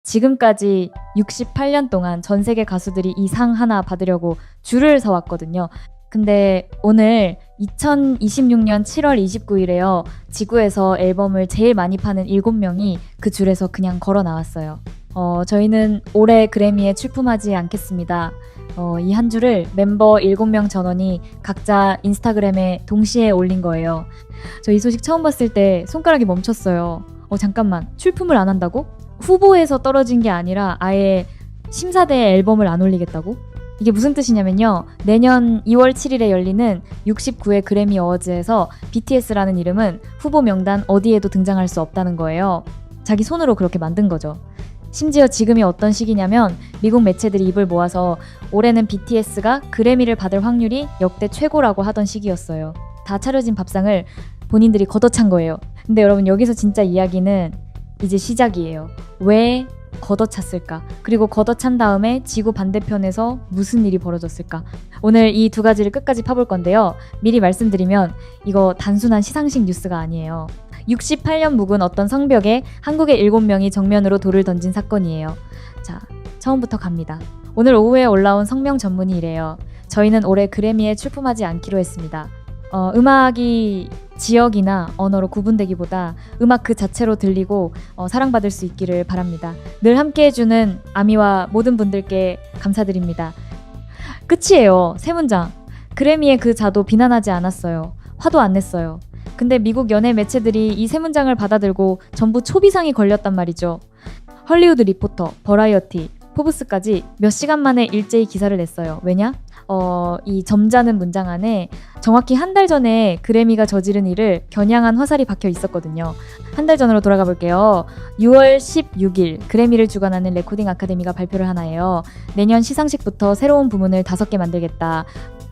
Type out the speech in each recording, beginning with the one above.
지금까지 68년 동안 전 세계 가수들이 이 상 하나 받으려고 줄을 서왔거든요. 근데 오늘 2026년 7월 29일에요. 지구에서 앨범을 제일 많이 파는 7명이 그 줄에서 그냥 걸어 나왔어요. 저희는 올해 그래미에 출품하지 않겠습니다. 이 한 줄을 멤버 7명 전원이 각자 인스타그램에 동시에 올린 거예요. 저 이 소식 처음 봤을 때 손가락이 멈췄어요. 잠깐만, 출품을 안 한다고? 후보에서 떨어진 게 아니라 아예 심사대에 앨범을 안 올리겠다고? 이게 무슨 뜻이냐면요. 내년 2월 7일에 열리는 69회 그래미 어워즈에서 BTS라는 이름은 후보 명단 어디에도 등장할 수 없다는 거예요. 자기 손으로 그렇게 만든 거죠. 심지어 지금이 어떤 시기냐면 미국 매체들이 입을 모아서 올해는 BTS가 그래미를 받을 확률이 역대 최고라고 하던 시기였어요. 다 차려진 밥상을 본인들이 걷어찬 거예요. 근데 여러분, 여기서 진짜 이야기는 이제 시작이에요. 왜 걷어찼을까? 그리고 걷어찬 다음에 지구 반대편에서 무슨 일이 벌어졌을까? 오늘 이 두 가지를 끝까지 파볼 건데요. 미리 말씀드리면 이거 단순한 시상식 뉴스가 아니에요. 68년 묵은 어떤 성벽에 한국의 7명이 정면으로 돌을 던진 사건이에요. 자, 처음부터 갑니다. 오늘 오후에 올라온 성명 전문이 이래요. 저희는 올해 그래미에 출품하지 않기로 했습니다. 음악이 지역이나 언어로 구분되기보다 음악 그 자체로 들리고 사랑받을 수 있기를 바랍니다. 늘 함께해주는 아미와 모든 분들께 감사드립니다. 끝이에요. 세 문장. 그래미의 그 자도 비난하지 않았어요. 화도 안 냈어요. 근데 미국 연예 매체들이 이 세 문장을 받아들고 전부 초비상이 걸렸단 말이죠. 헐리우드 리포터, 버라이어티, 포브스까지 몇 시간 만에 일제히 기사를 냈어요. 왜냐? 이 점잖은 문장 안에 정확히 한 달 전에 그래미가 저지른 일을 겨냥한 화살이 박혀 있었거든요. 한 달 전으로 돌아가 볼게요. 6월 16일 그래미를 주관하는 레코딩 아카데미가 발표를 하나예요. 내년 시상식부터 새로운 부문을 5개 만들겠다.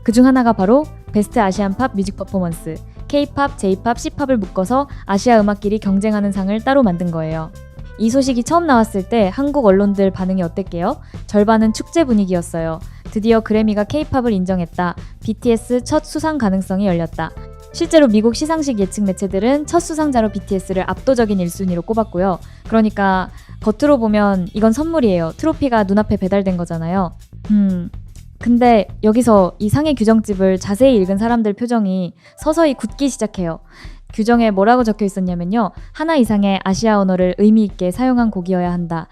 그중 하나가 바로 베스트 아시안 팝 뮤직 퍼포먼스, K-팝, J-팝, C-팝을 묶어서 아시아 음악끼리 경쟁하는 상을 따로 만든 거예요. 이 소식이 처음 나왔을 때 한국 언론들 반응이 어땠게요? 절반은 축제 분위기였어요. 드디어 그래미가 K-팝을 인정했다. BTS 첫 수상 가능성이 열렸다. 실제로 미국 시상식 예측 매체들은 첫 수상자로 BTS를 압도적인 1순위로 꼽았고요. 그러니까 겉으로 보면 이건 선물이에요. 트로피가 눈앞에 배달된 거잖아요. 근데 여기서 이 상의 규정집을 자세히 읽은 사람들 표정이 서서히 굳기 시작해요. 규정에 뭐라고 적혀 있었냐면요. 하나 이상의 아시아 언어를 의미 있게 사용한 곡이어야 한다.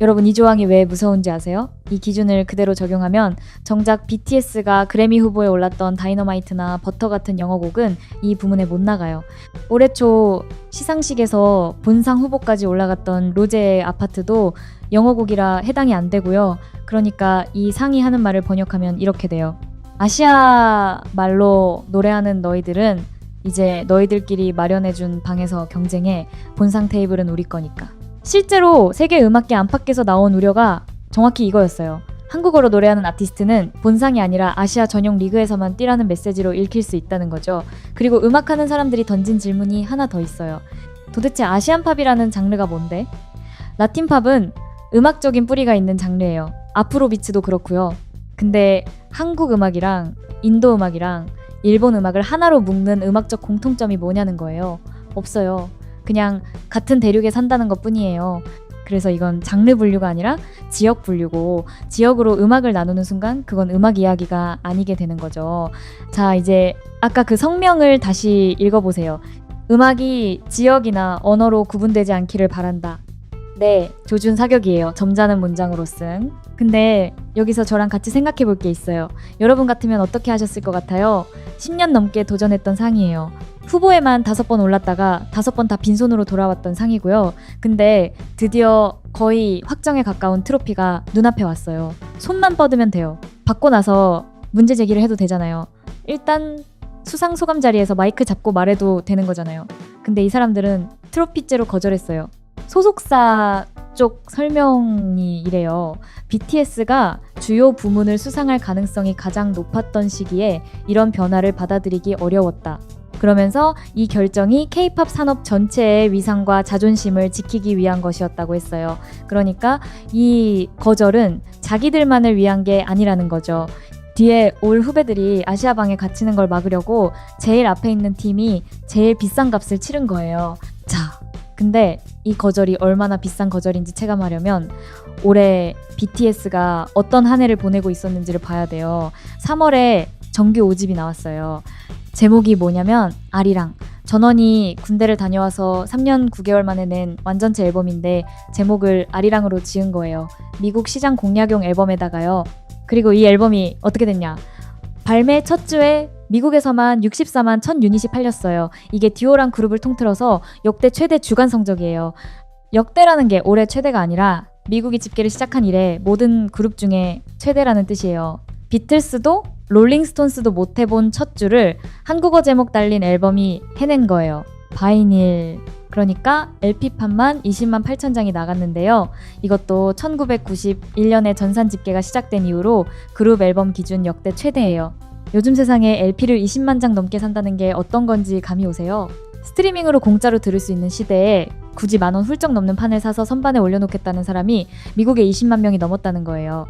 여러분, 이 조항이 왜 무서운지 아세요? 이 기준을 그대로 적용하면 정작 BTS가 그래미 후보에 올랐던 다이너마이트나 버터 같은 영어곡은 이 부문에 못 나가요. 올해 초 시상식에서 본상 후보까지 올라갔던 로제의 아파트도 영어곡이라 해당이 안 되고요. 그러니까 이 상이 하는 말을 번역하면 이렇게 돼요. 아시아 말로 노래하는 너희들은 이제 너희들끼리 마련해준 방에서 경쟁해. 본상 테이블은 우리 거니까. 실제로 세계 음악계 안팎에서 나온 우려가 정확히 이거였어요. 한국어로 노래하는 아티스트는 본상이 아니라 아시아 전용 리그에서만 뛰라는 메시지로 읽힐 수 있다는 거죠. 그리고 음악하는 사람들이 던진 질문이 하나 더 있어요. 도대체 아시안 팝이라는 장르가 뭔데? 라틴 팝은 음악적인 뿌리가 있는 장르예요. 아프로비츠도 그렇고요. 근데 한국 음악이랑 인도 음악이랑 일본 음악을 하나로 묶는 음악적 공통점이 뭐냐는 거예요. 없어요. 그냥 같은 대륙에 산다는 것 뿐이에요. 그래서 이건 장르 분류가 아니라 지역 분류고, 지역으로 음악을 나누는 순간 그건 음악 이야기가 아니게 되는 거죠. 자, 이제 아까 그 성명을 다시 읽어보세요. 음악이 지역이나 언어로 구분되지 않기를 바란다. 네, 조준 사격이에요. 점잖은 문장으로 쓴. 근데 여기서 저랑 같이 생각해 볼 게 있어요. 여러분 같으면 어떻게 하셨을 것 같아요? 10년 넘게 도전했던 상이에요. 후보에만 5번 올랐다가 5번 다 빈손으로 돌아왔던 상이고요. 근데 드디어 거의 확정에 가까운 트로피가 눈앞에 왔어요. 손만 뻗으면 돼요. 받고 나서 문제 제기를 해도 되잖아요. 일단 수상 소감 자리에서 마이크 잡고 말해도 되는 거잖아요. 근데 이 사람들은 트로피째로 거절했어요. 소속사 쪽 설명이 이래요. BTS가 주요 부문을 수상할 가능성이 가장 높았던 시기에 이런 변화를 받아들이기 어려웠다. 그러면서 이 결정이 K-팝 산업 전체의 위상과 자존심을 지키기 위한 것이었다고 했어요. 그러니까 이 거절은 자기들만을 위한 게 아니라는 거죠. 뒤에 올 후배들이 아시아방에 갇히는 걸 막으려고 제일 앞에 있는 팀이 제일 비싼 값을 치른 거예요. 자, 근데 이 거절이 얼마나 비싼 거절인지 체감하려면 올해 BTS가 어떤 한 해를 보내고 있었는지를 봐야 돼요. 3월에 정규 5집이 나왔어요. 제목이 뭐냐면 아리랑. 전원이 군대를 다녀와서 3년 9개월 만에 낸 완전체 앨범인데 제목을 아리랑으로 지은 거예요. 미국 시장 공략용 앨범에다가요. 그리고 이 앨범이 어떻게 됐냐? 발매 첫 주에 미국에서만 64만 1000유닛이 팔렸어요. 이게 듀오랑 그룹을 통틀어서 역대 최대 주간 성적이에요. 역대라는 게 올해 최대가 아니라 미국이 집계를 시작한 이래 모든 그룹 중에 최대라는 뜻이에요. 비틀스도 롤링스톤스도 못 해본 첫 주를 한국어 제목 달린 앨범이 해낸 거예요. 바이닐. 그러니까 LP판만 20만 8천 장이 나갔는데요. 이것도 1991년에 전산 집계가 시작된 이후로 그룹 앨범 기준 역대 최대예요. 요즘 세상에 LP를 20만 장 넘게 산다는 게 어떤 건지 감이 오세요? 스트리밍으로 공짜로 들을 수 있는 시대에 굳이 10,000원 훌쩍 넘는 판을 사서 선반에 올려놓겠다는 사람이 미국에 20만 명이 넘었다는 거예요.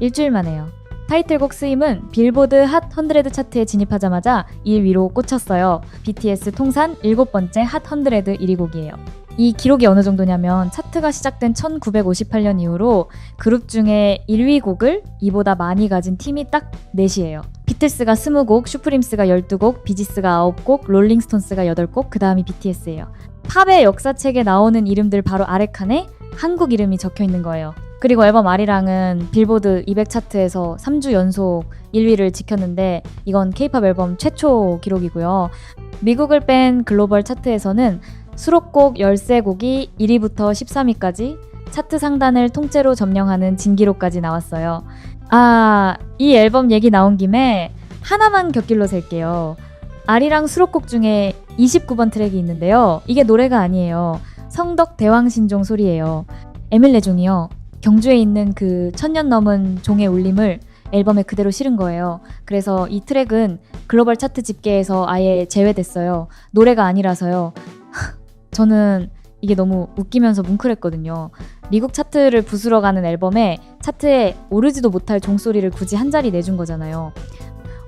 일주일 만에요. 타이틀곡 스임은 빌보드 핫 100 차트에 진입하자마자 1위로 꽂혔어요. BTS 통산 7번째 핫 100 1위 곡이에요. 이 기록이 어느 정도냐면 차트가 시작된 1958년 이후로 그룹 중에 1위 곡을 이보다 많이 가진 팀이 딱 넷이에요. 비틀스가 20곡, 슈프림스가 12곡, 비지스가 9곡, 롤링스톤스가 8곡, 그 다음이 BTS예요. 팝의 역사책에 나오는 이름들 바로 아래 칸에 한국 이름이 적혀 있는 거예요. 그리고 앨범 아리랑은 빌보드 200 차트에서 3주 연속 1위를 지켰는데 이건 K-팝 앨범 최초 기록이고요. 미국을 뺀 글로벌 차트에서는 수록곡 13곡이 1위부터 13위까지 차트 상단을 통째로 점령하는 진기록까지 나왔어요. 이 앨범 얘기 나온 김에 하나만 곁길로 셀게요. 아리랑 수록곡 중에 29번 트랙이 있는데요. 이게 노래가 아니에요. 성덕 대왕신종 소리예요. 에밀레종이요. 경주에 있는 그 1000년 넘은 종의 울림을 앨범에 그대로 실은 거예요. 그래서 이 트랙은 글로벌 차트 집계에서 아예 제외됐어요. 노래가 아니라서요. 저는 이게 너무 웃기면서 뭉클했거든요. 미국 차트를 부수러 가는 앨범에 차트에 오르지도 못할 종소리를 굳이 한 자리 내준 거잖아요.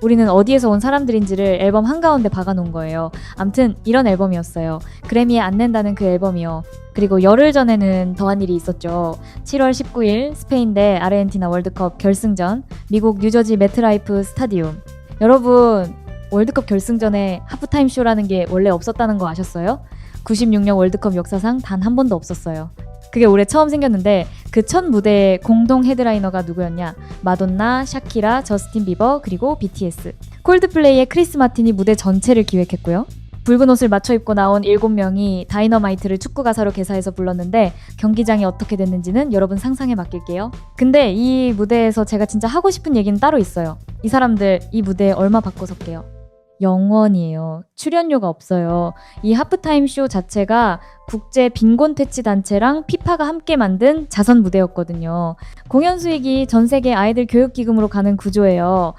우리는 어디에서 온 사람들인지를 앨범 한가운데 박아놓은 거예요. 암튼 이런 앨범이었어요. 그래미에 안 낸다는 그 앨범이요. 그리고 열흘 전에는 더한 일이 있었죠. 7월 19일 스페인 대 아르헨티나 월드컵 결승전, 미국 뉴저지 매트라이프 스타디움. 여러분, 월드컵 결승전에 하프타임 쇼라는 게 원래 없었다는 거 아셨어요? 96년 월드컵 역사상 단 한 번도 없었어요. 그게 올해 처음 생겼는데 그 첫 무대의 공동 헤드라이너가 누구였냐? 마돈나, 샤키라, 저스틴 비버, 그리고 BTS. 콜드플레이의 크리스 마틴이 무대 전체를 기획했고요. 붉은 옷을 맞춰 입고 나온 7명이 다이너마이트를 축구 가사로 개사해서 불렀는데 경기장이 어떻게 됐는지는 여러분 상상에 맡길게요. 근데 이 무대에서 제가 진짜 하고 싶은 얘기는 따로 있어요. 이 사람들 이 무대에 얼마 받고 섰게요? 0원이에요. 출연료가 없어요. 이 하프타임 쇼 자체가 국제 빈곤 퇴치 단체랑 피파가 함께 만든 자선 무대였거든요. 공연 수익이 전 세계 아이들 교육 기금으로 가는 구조예요.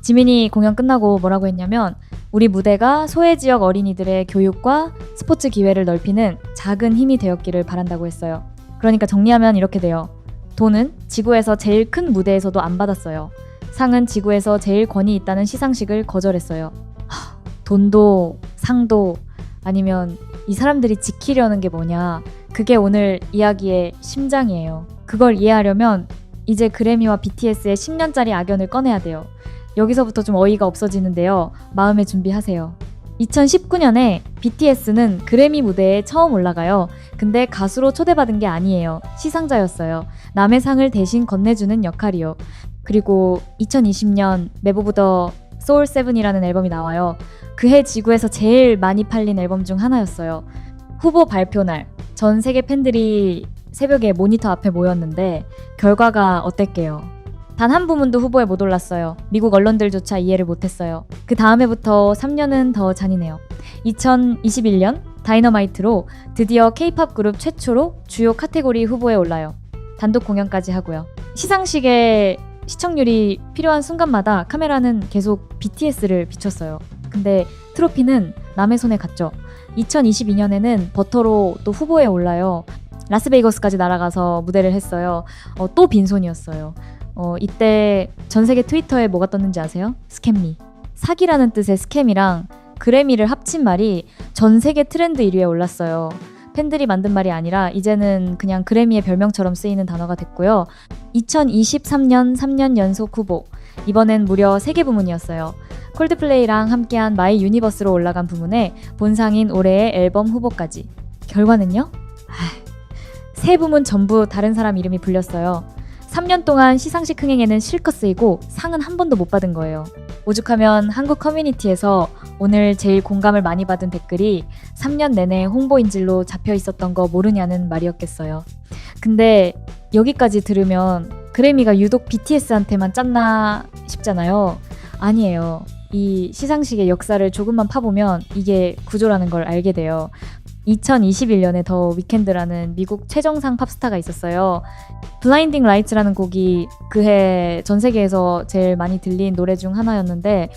지민이 공연 끝나고 뭐라고 했냐면 우리 무대가 소외 지역 어린이들의 교육과 스포츠 기회를 넓히는 작은 힘이 되었기를 바란다고 했어요. 그러니까 정리하면 이렇게 돼요. 돈은 지구에서 제일 큰 무대에서도 안 받았어요. 상은 지구에서 제일 권위 있다는 시상식을 거절했어요. 돈도 상도 아니면 이 사람들이 지키려는 게 뭐냐, 그게 오늘 이야기의 심장이에요. 그걸 이해하려면 이제 그래미와 BTS의 10년짜리 악연을 꺼내야 돼요. 여기서부터 좀 어이가 없어지는데요. 마음의 준비하세요. 2019년에 BTS는 그래미 무대에 처음 올라가요. 근데 가수로 초대받은 게 아니에요. 시상자였어요. 남의 상을 대신 건네주는 역할이요. 그리고 2020년 메브 오브 더 소울 7이라는 앨범이 나와요. 그해 지구에서 제일 많이 팔린 앨범 중 하나였어요. 후보 발표날, 전 세계 팬들이 새벽에 모니터 앞에 모였는데 결과가 어땠게요? 단 한 부문도 후보에 못 올랐어요. 미국 언론들조차 이해를 못했어요. 그 다음 해부터 3년은 더 잔인해요. 2021년 다이너마이트로 드디어 K-팝 그룹 최초로 주요 카테고리 후보에 올라요. 단독 공연까지 하고요. 시상식에 시청률이 필요한 순간마다 카메라는 계속 BTS를 비췄어요. 근데 트로피는 남의 손에 갔죠. 2022년에는 버터로 또 후보에 올라요. 라스베이거스까지 날아가서 무대를 했어요. 또 빈손이었어요. 이때 전 세계 트위터에 뭐가 떴는지 아세요? 스캠미. 사기라는 뜻의 스캠이랑 그래미를 합친 말이 전 세계 트렌드 1위에 올랐어요. 팬들이 만든 말이 아니라 이제는 그냥 그래미의 별명처럼 쓰이는 단어가 됐고요. 2023년 3년 연속 후보. 이번엔 무려 3개 부문이었어요. 콜드플레이랑 함께한 마이 유니버스로 올라간 부문에 본상인 올해의 앨범 후보까지. 결과는요? 3부문 전부 다른 사람 이름이 불렸어요. 3년 동안 시상식 흥행에는 실컷 쓰이고 상은 한 번도 못 받은 거예요. 오죽하면 한국 커뮤니티에서 오늘 제일 공감을 많이 받은 댓글이 3년 내내 홍보 인질로 잡혀 있었던 거 모르냐는 말이었겠어요. 근데 여기까지 들으면 그래미가 유독 BTS한테만 짰나 싶잖아요. 아니에요. 이 시상식의 역사를 조금만 파보면 이게 구조라는 걸 알게 돼요. 2021년에 더 위켄드라는 미국 최정상 팝스타가 있었어요. 블라인딩 라이츠라는 곡이 그해 전 세계에서 제일 많이 들린 노래 중 하나였는데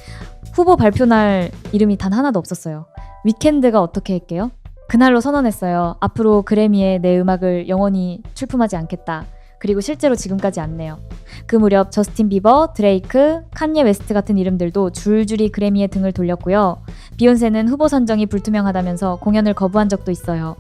후보 발표날 이름이 단 하나도 없었어요. 위켄드가 어떻게 할게요? 그날로 선언했어요. 앞으로 그래미에 내 음악을 영원히 출품하지 않겠다. 그리고 실제로 지금까지 않네요. 그 무렵 저스틴 비버, 드레이크, 칸예 웨스트 같은 이름들도 줄줄이 그래미에 등을 돌렸고요. 비욘세는 후보 선정이 불투명하다면서 공연을 거부한 적도 있어요.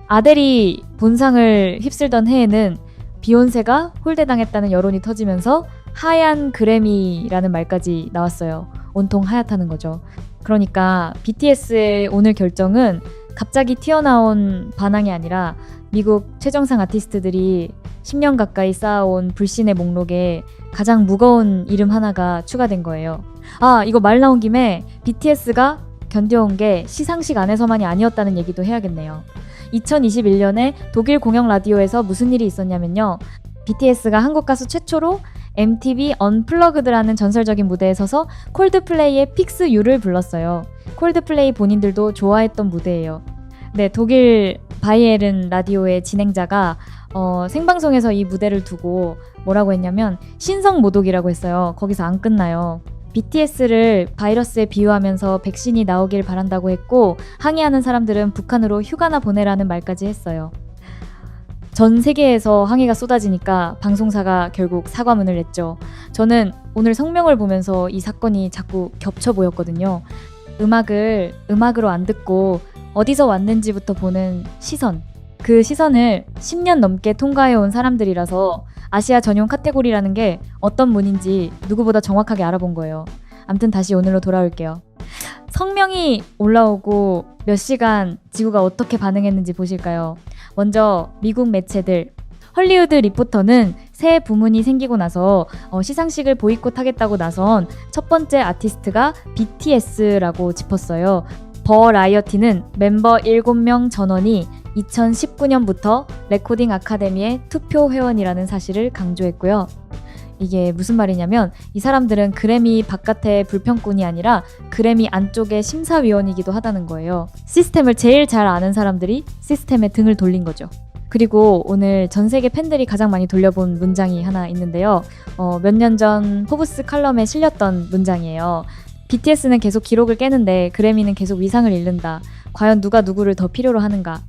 아델이 본상을 휩쓸던 해에는 비욘세가 홀대당했다는 여론이 터지면서 하얀 그래미라는 말까지 나왔어요. 온통 하얗다는 거죠. 그러니까 BTS의 오늘 결정은 갑자기 튀어나온 반항이 아니라 미국 최정상 아티스트들이 10년 가까이 쌓아온 불신의 목록에 가장 무거운 이름 하나가 추가된 거예요. 이거 말 나온 김에 BTS가 견뎌온 게 시상식 안에서만이 아니었다는 얘기도 해야겠네요. 2021년에 독일 공영 라디오에서 무슨 일이 있었냐면요. BTS가 한국 가수 최초로 MTV 언플러그드라는 전설적인 무대에 서서 콜드플레이의 픽스 유를 불렀어요. 콜드플레이 본인들도 좋아했던 무대예요. 네, 독일 바이에른 라디오의 진행자가 생방송에서 이 무대를 두고 뭐라고 했냐면 신성 모독이라고 했어요. 거기서 안 끝나요. BTS를 바이러스에 비유하면서 백신이 나오길 바란다고 했고 항의하는 사람들은 북한으로 휴가나 보내라는 말까지 했어요. 전 세계에서 항의가 쏟아지니까 방송사가 결국 사과문을 냈죠. 저는 오늘 성명을 보면서 이 사건이 자꾸 겹쳐 보였거든요. 음악을 음악으로 안 듣고 어디서 왔는지부터 보는 시선. 그 시선을 10년 넘게 통과해온 사람들이라서 아시아 전용 카테고리라는 게 어떤 문인지 누구보다 정확하게 알아본 거예요. 암튼 다시 오늘로 돌아올게요. 성명이 올라오고 몇 시간 지구가 어떻게 반응했는지 보실까요? 먼저 미국 매체들. 헐리우드 리포터는 새 부문이 생기고 나서 시상식을 보이콧하겠다고 나선 첫 번째 아티스트가 BTS라고 짚었어요. 버라이어티는 멤버 7명 전원이 2019년부터 레코딩 아카데미의 투표 회원이라는 사실을 강조했고요. 이게 무슨 말이냐면 이 사람들은 그래미 바깥의 불평꾼이 아니라 그래미 안쪽의 심사위원이기도 하다는 거예요. 시스템을 제일 잘 아는 사람들이 시스템에 등을 돌린 거죠. 그리고 오늘 전 세계 팬들이 가장 많이 돌려본 문장이 하나 있는데요. 몇 년 전 포브스 칼럼에 실렸던 문장이에요. BTS는 계속 기록을 깨는데 그래미는 계속 위상을 잃는다. 과연 누가 누구를 더 필요로 하는가?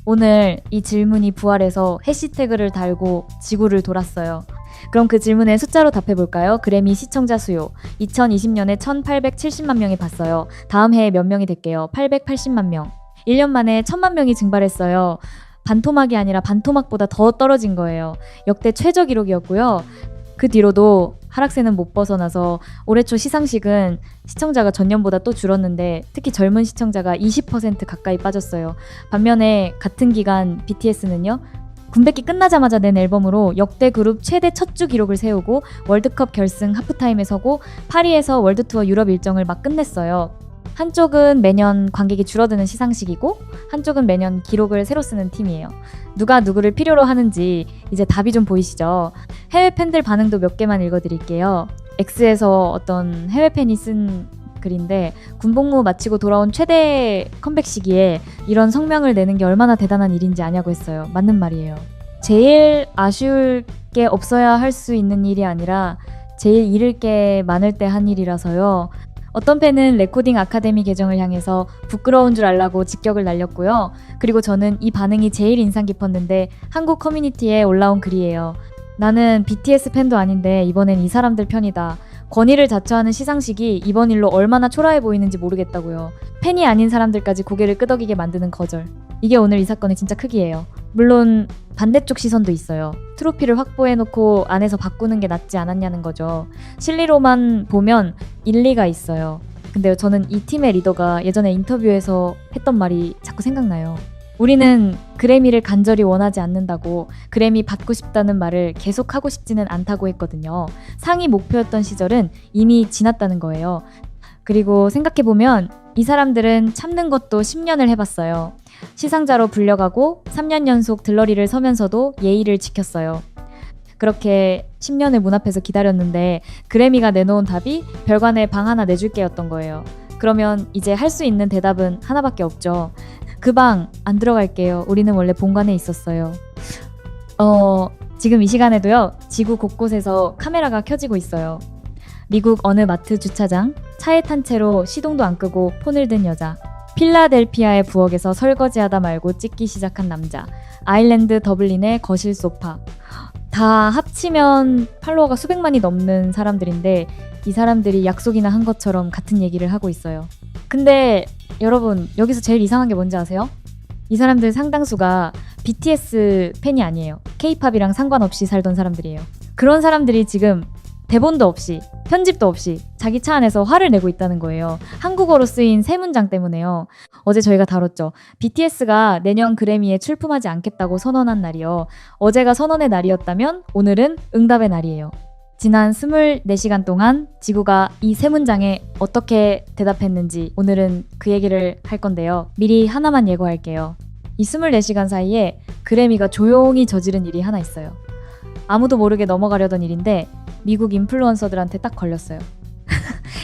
오늘 이 질문이 부활해서 해시태그를 달고 지구를 돌았어요. 그럼 그 질문에 숫자로 답해볼까요? 그래미 시청자 수요. 2020년에 1870만 명이 봤어요. 다음 해에 몇 명이 될게요? 880만 명. 1년 만에 1000만 명이 증발했어요. 반토막이 아니라 반토막보다 더 떨어진 거예요. 역대 최저 기록이었고요. 그 뒤로도 하락세는 못 벗어나서 올해 초 시상식은 시청자가 전년보다 또 줄었는데 특히 젊은 시청자가 20% 가까이 빠졌어요. 반면에 같은 기간 BTS는요. 군백기 끝나자마자 낸 앨범으로 역대 그룹 최대 첫 주 기록을 세우고 월드컵 결승 하프타임에 서고 파리에서 월드투어 유럽 일정을 막 끝냈어요. 한쪽은 매년 관객이 줄어드는 시상식이고 한쪽은 매년 기록을 새로 쓰는 팀이에요. 누가 누구를 필요로 하는지 이제 답이 좀 보이시죠? 해외 팬들 반응도 몇 개만 읽어드릴게요. X에서 어떤 해외 팬이 쓴 글인데 군복무 마치고 돌아온 최대 컴백 시기에 이런 성명을 내는 게 얼마나 대단한 일인지 아냐고 했어요. 맞는 말이에요. 제일 아쉬울 게 없어야 할 수 있는 일이 아니라 제일 잃을 게 많을 때 한 일이라서요. 어떤 팬은 레코딩 아카데미 계정을 향해서 부끄러운 줄 알라고 직격을 날렸고요. 그리고 저는 이 반응이 제일 인상 깊었는데 한국 커뮤니티에 올라온 글이에요. 나는 BTS 팬도 아닌데 이번엔 이 사람들 편이다. 권위를 자처하는 시상식이 이번 일로 얼마나 초라해 보이는지 모르겠다고요. 팬이 아닌 사람들까지 고개를 끄덕이게 만드는 거절. 이게 오늘 이 사건의 진짜 크기예요. 물론 반대쪽 시선도 있어요. 트로피를 확보해놓고 안에서 바꾸는 게 낫지 않았냐는 거죠. 실리로만 보면 일리가 있어요. 근데 저는 이 팀의 리더가 예전에 인터뷰에서 했던 말이 자꾸 생각나요. 우리는 그래미를 간절히 원하지 않는다고, 그래미 받고 싶다는 말을 계속 하고 싶지는 않다고 했거든요. 상이 목표였던 시절은 이미 지났다는 거예요. 그리고 생각해보면 이 사람들은 참는 것도 10년을 해봤어요. 시상자로 불려가고 3년 연속 들러리를 서면서도 예의를 지켰어요. 그렇게 10년을 문 앞에서 기다렸는데 그래미가 내놓은 답이 별관에 방 하나 내줄게였던 거예요. 그러면 이제 할 수 있는 대답은 하나밖에 없죠. 그 방 안 들어갈게요. 우리는 원래 본관에 있었어요. 지금 이 시간에도요, 지구 곳곳에서 카메라가 켜지고 있어요. 미국 어느 마트 주차장, 차에 탄 채로 시동도 안 끄고 폰을 든 여자, 필라델피아의 부엌에서 설거지하다 말고 찍기 시작한 남자, 아일랜드 더블린의 거실 소파. 다 합치면 팔로워가 수백만이 넘는 사람들인데 이 사람들이 약속이나 한 것처럼 같은 얘기를 하고 있어요. 근데 여러분, 여기서 제일 이상한 게 뭔지 아세요? 이 사람들 상당수가 BTS 팬이 아니에요. K-팝이랑 상관없이 살던 사람들이에요. 그런 사람들이 지금 대본도 없이, 편집도 없이 자기 차 안에서 화를 내고 있다는 거예요. 한국어로 쓰인 세 문장 때문에요. 어제 저희가 다뤘죠. BTS가 내년 그래미에 출품하지 않겠다고 선언한 날이요. 어제가 선언의 날이었다면 오늘은 응답의 날이에요. 지난 24시간 동안 지구가 이 세 문장에 어떻게 대답했는지 오늘은 그 얘기를 할 건데요. 미리 하나만 예고할게요. 이 24시간 사이에 그래미가 조용히 저지른 일이 하나 있어요. 아무도 모르게 넘어가려던 일인데 미국 인플루언서들한테 딱 걸렸어요.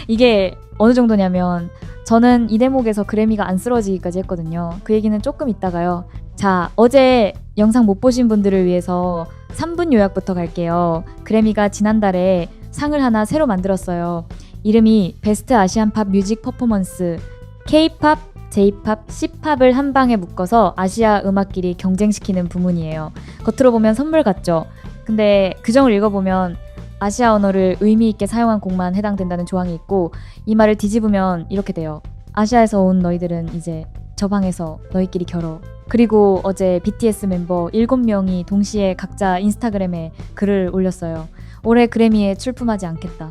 이게 어느 정도냐면 저는 이 대목에서 그래미가 안 쓰러지기까지 했거든요. 그 얘기는 조금 이따가요. 자, 어제 영상 못 보신 분들을 위해서 3분 요약부터 갈게요. 그래미가 지난달에 상을 하나 새로 만들었어요. 이름이 베스트 아시안 팝 뮤직 퍼포먼스. K-팝, J-팝, C-팝을 한 방에 묶어서 아시아 음악끼리 경쟁시키는 부문이에요. 겉으로 보면 선물 같죠? 근데 규정을 읽어보면 아시아 언어를 의미 있게 사용한 곡만 해당된다는 조항이 있고, 이 말을 뒤집으면 이렇게 돼요. 아시아에서 온 너희들은 이제 저 방에서 너희끼리 겨뤄. 그리고 어제 BTS 멤버 7명이 동시에 각자 인스타그램에 글을 올렸어요. 올해 그래미에 출품하지 않겠다.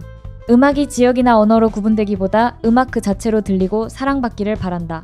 음악이 지역이나 언어로 구분되기보다 음악 그 자체로 들리고 사랑받기를 바란다.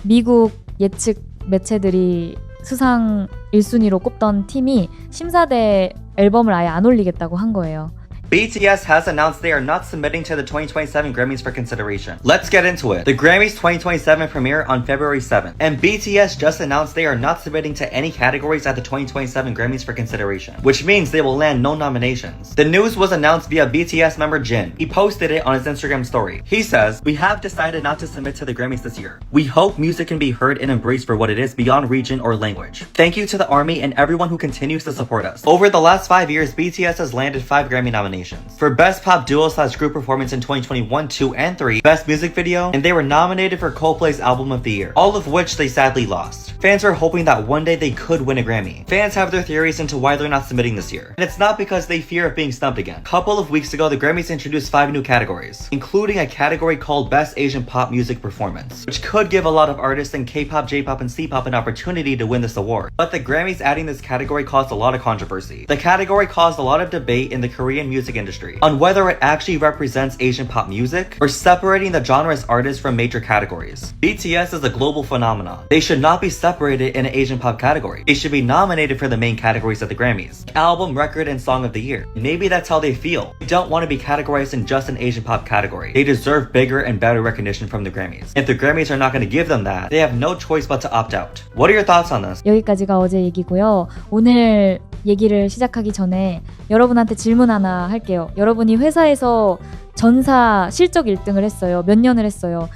미국 예측 매체들이 수상 1순위로 꼽던 팀이 심사대 앨범을 아예 안 올리겠다고 한 거예요. BTS has announced they are not submitting to the 2027 Grammys for consideration. Let's get into it. The Grammys 2027 premiere on February 7th, and BTS just announced they are not submitting to any categories at the 2027 Grammys for consideration, which means they will land no nominations. The news was announced via BTS member Jin. He posted it on his Instagram story. He says, "We have decided not to submit to the Grammys this year. We hope music can be heard and embraced for what it is beyond region or language. Thank you to the ARMY and everyone who continues to support us." Over the last 5 years, BTS has landed 5 Grammy nominations. For Best Pop Duo/Group Performance in 2021, 2, and 3, Best Music Video, and they were nominated for Coldplay's Album of the Year, all of which they sadly lost. Fans are hoping that one day they could win a Grammy. Fans have their theories into why they're not submitting this year, and it's not because they fear of being stumped again. A couple of weeks ago, the Grammys introduced 5 new categories, including a category called Best Asian Pop Music Performance, which could give a lot of artists in K-pop, J-pop, and C-pop an opportunity to win this award. But the Grammys adding this category caused a lot of controversy. The category caused a lot of debate in the Korean music industry on whether it actually represents Asian pop music or separating the genre's artists from major categories. BTS is a global phenomenon. They should not be separated in an Asian pop category. They should be nominated for the main categories of the Grammys: album, record, and song of the year. Maybe that's how they feel. They don't want to be categorized in just an Asian pop category. They deserve bigger and better recognition from the Grammys. If the Grammys are not going to give them that, they have no choice but to opt out. What are your thoughts on this? 여기까지가 어제 얘기고요. 오늘 얘기를 시작하기 전에 여러분한테 질문 하나 할게요. 여러분이 회사에서 전사 실적 1등을 했어요. 몇 년을 했어요.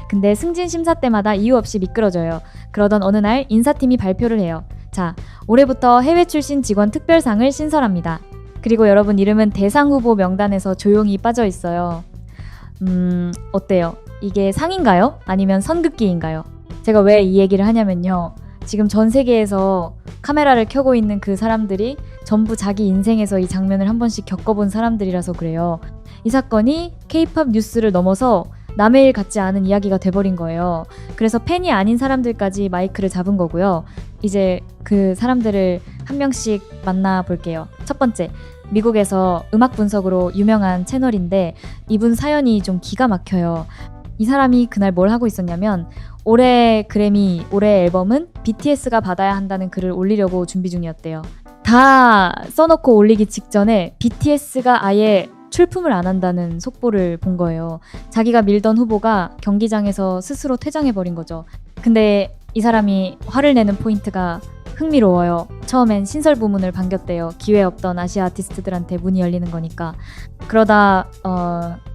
근데 승진 심사 때마다 이유 없이 미끄러져요. 그러던 어느 날 인사팀이 발표를 해요. 자, 올해부터 해외 출신 직원 특별상을 신설합니다. 그리고 여러분 이름은 대상 후보 명단에서 조용히 빠져 있어요. 어때요? 이게 상인가요? 아니면 선긋기인가요? 제가 왜 이 얘기를 하냐면요. 지금 전 세계에서 카메라를 켜고 있는 그 사람들이 전부 자기 인생에서 이 장면을 한 번씩 겪어본 사람들이라서 그래요. 이 사건이 K-팝 뉴스를 넘어서 남의 일 같지 않은 이야기가 돼버린 거예요. 그래서 팬이 아닌 사람들까지 마이크를 잡은 거고요. 이제 그 사람들을 한 명씩 만나볼게요. 첫 번째, 미국에서 음악 분석으로 유명한 채널인데 이분 사연이 좀 기가 막혀요. 이 사람이 그날 뭘 하고 있었냐면 올해 그래미, 올해 앨범은 BTS가 받아야 한다는 글을 올리려고 준비 중이었대요. 다 써놓고 올리기 직전에 BTS가 아예 출품을 안 한다는 속보를 본 거예요. 자기가 밀던 후보가 경기장에서 스스로 퇴장해버린 거죠. 근데 이 사람이 화를 내는 포인트가 흥미로워요. 처음엔 신설 부문을 반겼대요. 기회 없던 아시아 아티스트들한테 문이 열리는 거니까. 그러다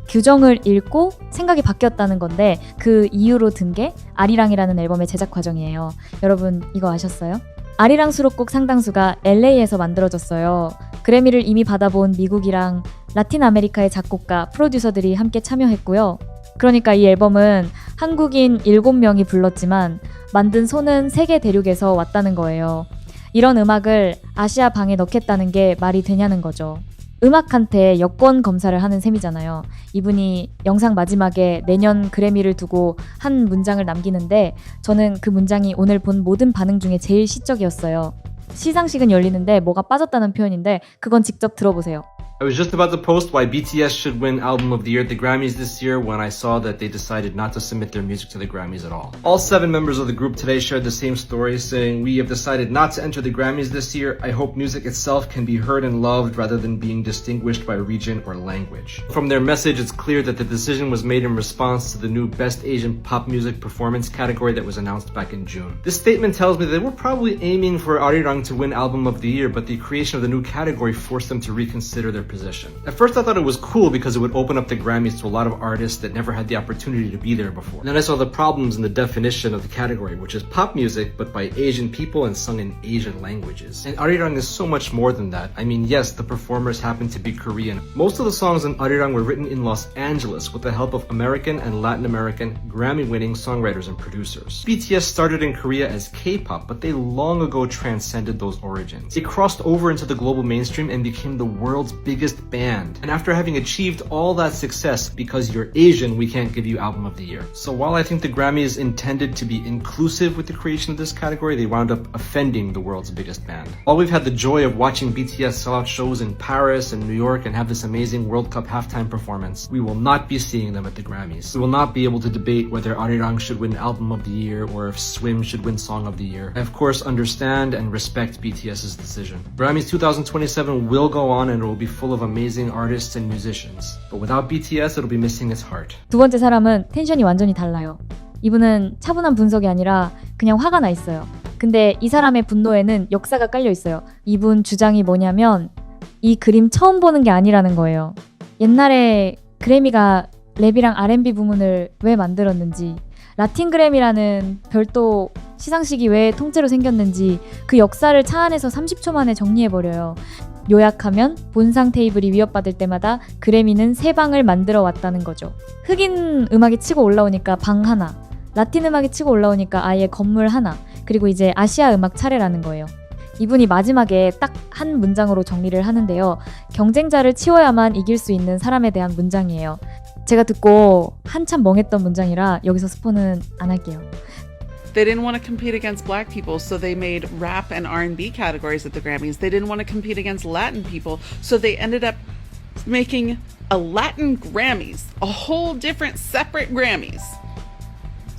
규정을 읽고 생각이 바뀌었다는 건데 그 이유로 든 게 아리랑이라는 앨범의 제작 과정이에요. 여러분 이거 아셨어요? 아리랑 수록곡 상당수가 LA에서 만들어졌어요. 그래미를 이미 받아본 미국이랑 라틴 아메리카의 작곡가, 프로듀서들이 함께 참여했고요. 그러니까 이 앨범은 한국인 7명이 불렀지만 만든 손은 세계 대륙에서 왔다는 거예요. 이런 음악을 아시아 방에 넣겠다는 게 말이 되냐는 거죠. 음악한테 여권 검사를 하는 셈이잖아요. 이분이 영상 마지막에 내년 그래미를 두고 한 문장을 남기는데 저는 그 문장이 오늘 본 모든 반응 중에 제일 시적이었어요. 시상식은 열리는데 뭐가 빠졌다는 표현인데 그건 직접 들어보세요. I was just about to post why BTS should win Album of the Year at the Grammys this year when I saw that they decided not to submit their music to the Grammys at all. All 7 members of the group today shared the same story, saying, "We have decided not to enter the Grammys this year. I hope music itself can be heard and loved rather than being distinguished by region or language." From their message, it's clear that the decision was made in response to the new Best Asian Pop Music Performance category that was announced back in June. This statement tells me that they were probably aiming for Arirang to win Album of the Year, but the creation of the new category forced them to reconsider their position. At first I thought it was cool because it would open up the Grammys to a lot of artists that never had the opportunity to be there before. And then I saw the problems in the definition of the category, which is pop music but by Asian people and sung in Asian languages. And Arirang is so much more than that. I mean, yes, the performers happen to be Korean. Most of the songs in Arirang were written in Los Angeles with the help of American and Latin American Grammy-winning songwriters and producers. BTS started in Korea as K-pop, but they long ago transcended those origins. They crossed over into the global mainstream and became the world's biggest band. And after having achieved all that success, because you're Asian, we can't give you Album of the Year. So while I think the Grammys intended to be inclusive with the creation of this category, they wound up offending the world's biggest band. While we've had the joy of watching BTS sell out shows in Paris and New York and have this amazing World Cup halftime performance, we will not be seeing them at the Grammys. We will not be able to debate whether Arirang should win Album of the Year or if Swim should win Song of the Year. I of course understand and respect BTS's decision. Grammys 2027 will go on and it will be full of amazing artists and musicians. But without BTS, it'll be missing its heart. 두 번째 사람은 텐션이 완전히 달라요. 이분은 차분한 분석이 아니라 그냥 화가 나 있어요. 근데 이 사람의 분노에는 역사가 깔려 있어요. 이분 주장이 뭐냐면 이 그림 처음 보는 게 아니라는 거예요. 옛날에 그래미가 랩이랑 R&B 부문을 왜 만들었는지, 라틴 그래미라는 별도 시상식이 왜 통째로 생겼는지 그 역사를 차 안에서 30초 만에 정리해버려요. 요약하면 본상 테이블이 위협받을 때마다 그래미는 새 방을 만들어 왔다는 거죠. 흑인 음악이 치고 올라오니까 방 하나, 라틴 음악이 치고 올라오니까 아예 건물 하나, 그리고 이제 아시아 음악 차례라는 거예요. 이분이 마지막에 딱 한 문장으로 정리를 하는데요. 경쟁자를 치워야만 이길 수 있는 사람에 대한 문장이에요. 제가 듣고 한참 멍했던 문장이라 여기서 스포는 안 할게요. They didn't want to compete against black people, so they made rap and R&B categories at the Grammys. They didn't want to compete against Latin people, so they ended up making a Latin Grammys, a whole different separate Grammys.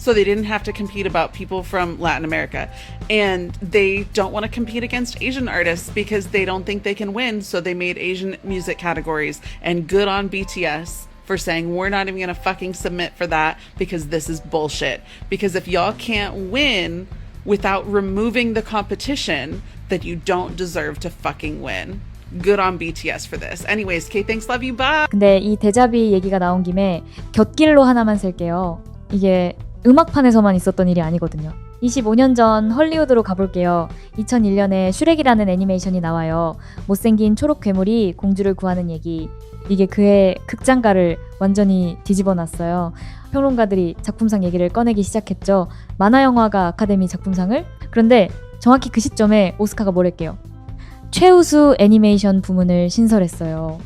So they didn't have to compete about people from Latin America. And they don't want to compete against Asian artists because they don't think they can win, so they made Asian music categories. And good on BTS for saying we're not even gonna fucking submit for that because this is bullshit. Because if y'all can't win without removing the competition, then you don't deserve to fucking win. Good on BTS for this. Anyways, K, thanks, love you, bye. 근데 이 데자비 얘기가 나온 김에 곁길로 하나만 셀게요. 이게 음악판에서만 있었던 일이 아니거든요. 25년 전 헐리우드로 가볼게요. 2001년에 슈렉이라는 애니메이션이 나와요. 못생긴 초록 괴물이 공주를 구하는 얘기. 이게 그의 극장가를 완전히 뒤집어 놨어요. 평론가들이 작품상 얘기를 꺼내기 시작했죠. 만화영화가 아카데미 작품상을? 그런데 정확히 그 시점에 오스카가 뭐랬게요. 최우수 애니메이션 부문을 신설했어요.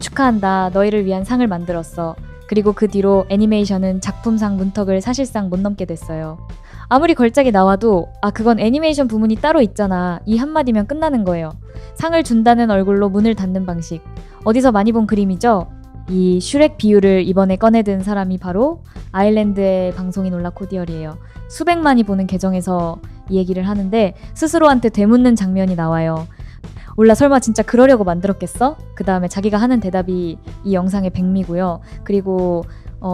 축하한다. 너희를 위한 상을 만들었어. 그리고 그 뒤로 애니메이션은 작품상 문턱을 사실상 못 넘게 됐어요. 아무리 걸작이 나와도 그건 애니메이션 부문이 따로 있잖아. 이 한마디면 끝나는 거예요. 상을 준다는 얼굴로 문을 닫는 방식. 어디서 많이 본 그림이죠? 이 슈렉 비유를 이번에 꺼내든 사람이 바로 아일랜드의 방송인 올라 코디얼이에요. 수백만이 보는 계정에서 이 얘기를 하는데 스스로한테 되묻는 장면이 나와요. 올라 설마 진짜 그러려고 만들었겠어? 그 다음에 자기가 하는 대답이 이 영상의 백미고요. 그리고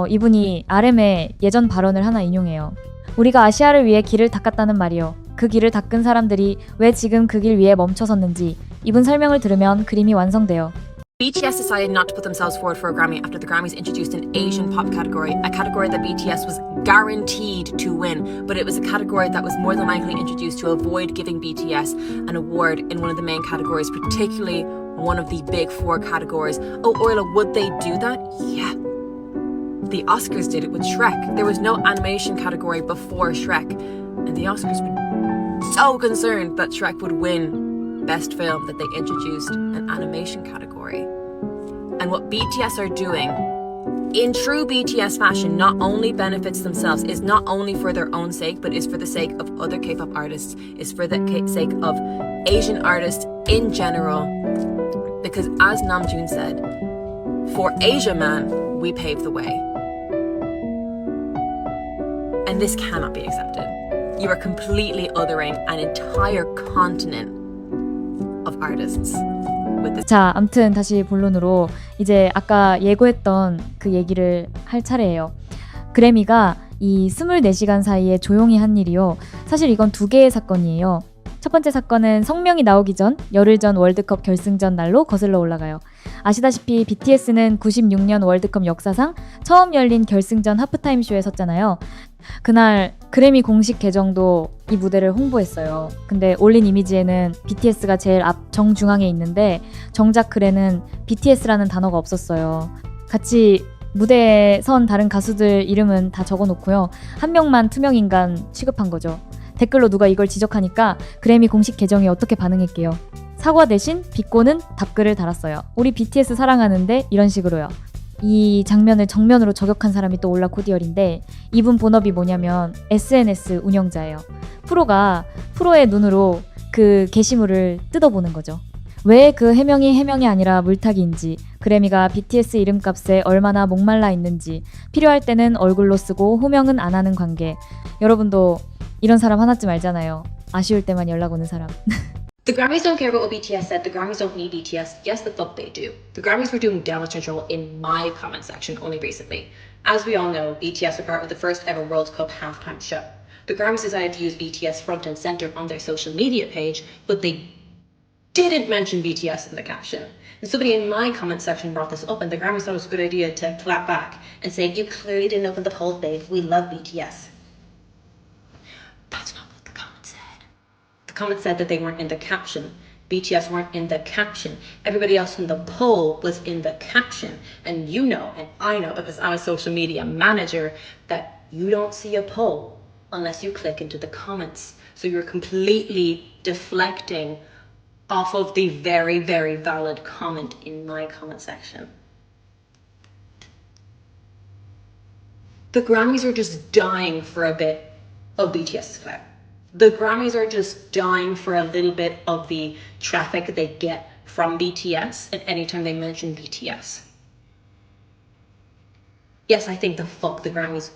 이분이 RM의 예전 발언을 하나 인용해요. 우리가 아시아를 위해 길을 닦았다는 말이요. 그 길을 닦은 사람들이 왜 지금 그 길 위에 멈춰섰는지 이분 설명을 들으면 그림이 완성돼요. BTS decided not to put themselves forward for a Grammy after the Grammys introduced an Asian pop category, a category that BTS was guaranteed to win, but it was a category that was more than likely introduced to avoid giving BTS an award in one of the main categories, particularly one of the big four categories. Oh, Orla, would they do that? Yeah. The Oscars did it with Shrek. There was no animation category before Shrek, and the Oscars were so concerned that Shrek would win Best Film that they introduced an animation category. And what BTS are doing, in true BTS fashion, not only benefits themselves, is not only for their own sake, but is for the sake of other K-pop artists, is for the sake of Asian artists in general. Because as Namjoon said, for Asia man, we pave the way. And this cannot be accepted. You are completely othering an entire continent of artists with this. 자, 암튼 다시 본론으로 이제 아까 예고했던 그 얘기를 할 차례예요. 그래미가 이 24시간 사이에 조용히 한 일이요. 사실 이건 두 개의 사건이에요. 첫 번째 사건은 성명이 나오기 전 열흘 전 월드컵 결승전 날로 거슬러 올라가요. 아시다시피 BTS는 96년 월드컵 역사상 처음 열린 결승전 하프타임 쇼에 섰잖아요. 그날 그래미 공식 계정도 이 무대를 홍보했어요. 근데 올린 이미지에는 BTS가 제일 앞 정중앙에 있는데 정작 글에는 BTS라는 단어가 없었어요. 같이 무대에 선 다른 가수들 이름은 다 적어놓고요. 한 명만 투명인간 취급한 거죠. 댓글로 누가 이걸 지적하니까 그래미 공식 계정이 어떻게 반응했게요. 사과 대신 비꼬는 답글을 달았어요. 우리 BTS 사랑하는데 이런 식으로요. 이 장면을 정면으로 저격한 사람이 또 올라 코디얼인데 이분 본업이 뭐냐면 SNS 운영자예요. 프로의 눈으로 그 게시물을 뜯어보는 거죠. 왜 그 해명이 아니라 물타기인지, 그래미가 BTS 이름값에 얼마나 목말라 있는지, 필요할 때는 얼굴로 쓰고 호명은 안 하는 관계. 여러분도 이런 사람 하나쯤 알잖아요. 아쉬울 때만 연락 오는 사람. The Grammys don't care about what BTS said. The Grammys don't need BTS. Yes, the fuck they do. The Grammys were doing damage control in my comment section only recently. As we all know, BTS were part of the first ever World Cup halftime show. The Grammys decided to use BTS front and center on their social media page, but they didn't mention BTS in the caption. And somebody in my comment section brought this up, and the Grammys thought it was a good idea to clap back and say, "You clearly didn't open the poll, babe. We love BTS." That's not what the comment said. The comment said that they weren't in the caption. BTS weren't in the caption. Everybody else in the poll was in the caption. And you know, and I know, because I'm a social media manager, that you don't see a poll unless you click into the comments. So you're completely deflecting off of the very, very valid comment in my comment section. The Grammys are just dying for a bit of BTS clout. The Grammys are just dying for a little bit of the traffic they get from BTS and anytime they mention BTS. Yes, I think the Grammys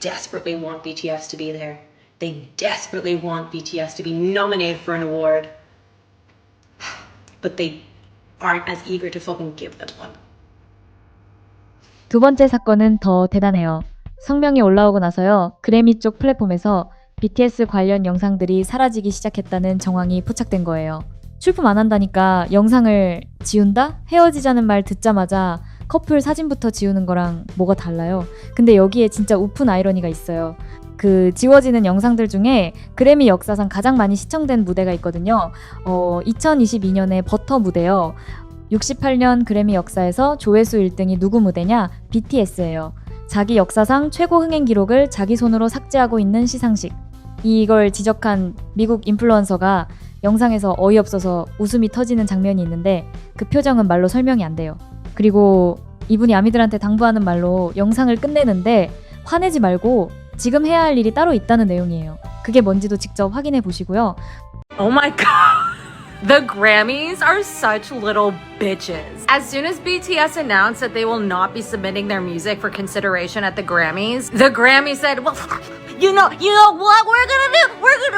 desperately want BTS to be there. They desperately want BTS to be nominated for an award. But they aren't as eager to fucking give them one. 두 번째 사건은 더 대단해요. 성명이 올라오고 나서요. 그래미 쪽 플랫폼에서 BTS 관련 영상들이 사라지기 시작했다는 정황이 포착된 거예요. 출품 안 한다니까 영상을 지운다? 헤어지자는 말 듣자마자 커플 사진부터 지우는 거랑 뭐가 달라요? 근데 여기에 진짜 우픈 아이러니가 있어요. 그 지워지는 영상들 중에 그래미 역사상 가장 많이 시청된 무대가 있거든요. 2022년에 버터 무대요. 68년 그래미 역사에서 조회수 1등이 누구 무대냐? BTS예요. 자기 역사상 최고 흥행 기록을 자기 손으로 삭제하고 있는 시상식. 이걸 지적한 미국 인플루언서가 영상에서 어이없어서 웃음이 터지는 장면이 있는데 그 표정은 말로 설명이 안 돼요. 그리고 이분이 아미들한테 당부하는 말로 영상을 끝내는데 화내지 말고 지금 해야 할 일이 따로 있다는 내용이에요. 그게 뭔지도 직접 확인해 보시고요. Oh my god. The Grammys are such little bitches. As soon as BTS announced that they will not be submitting their music for consideration at the Grammys said, well, you know what we're gonna do?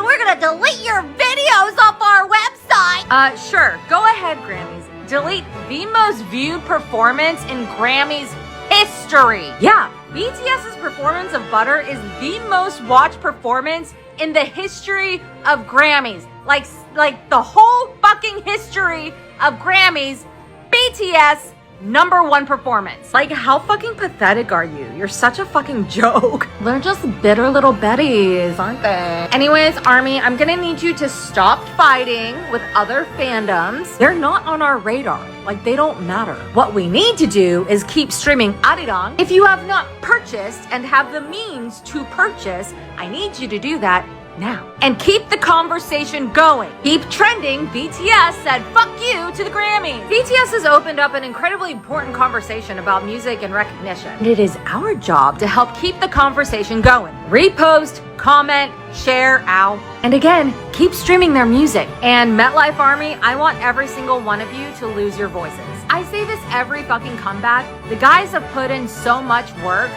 We're gonna delete your videos off our website. Sure, go ahead, Grammys. Delete the most viewed performance in Grammys history. Yeah, BTS's performance of Butter is the most watched performance in the history of Grammys. Like the whole fucking history of Grammys, BTS #1 performance. Like, how fucking pathetic are you? You're such a fucking joke. They're just bitter little Bettys, aren't they? Anyways, Army, I'm gonna need you to stop fighting with other fandoms. They're not on our radar. Like, they don't matter. What we need to do is keep streaming Arirang. If you have not purchased and have the means to purchase, I need you to do that now. And keep the conversation going. Keep trending. BTS said fuck you to the Grammys. BTS has opened up an incredibly important conversation about music and recognition. And it is our job to help keep the conversation going. Repost, comment, share, ow. And again, keep streaming their music. And MetLife Army, I want every single one of you to lose your voices. I say this every fucking comeback. The guys have put in so much work.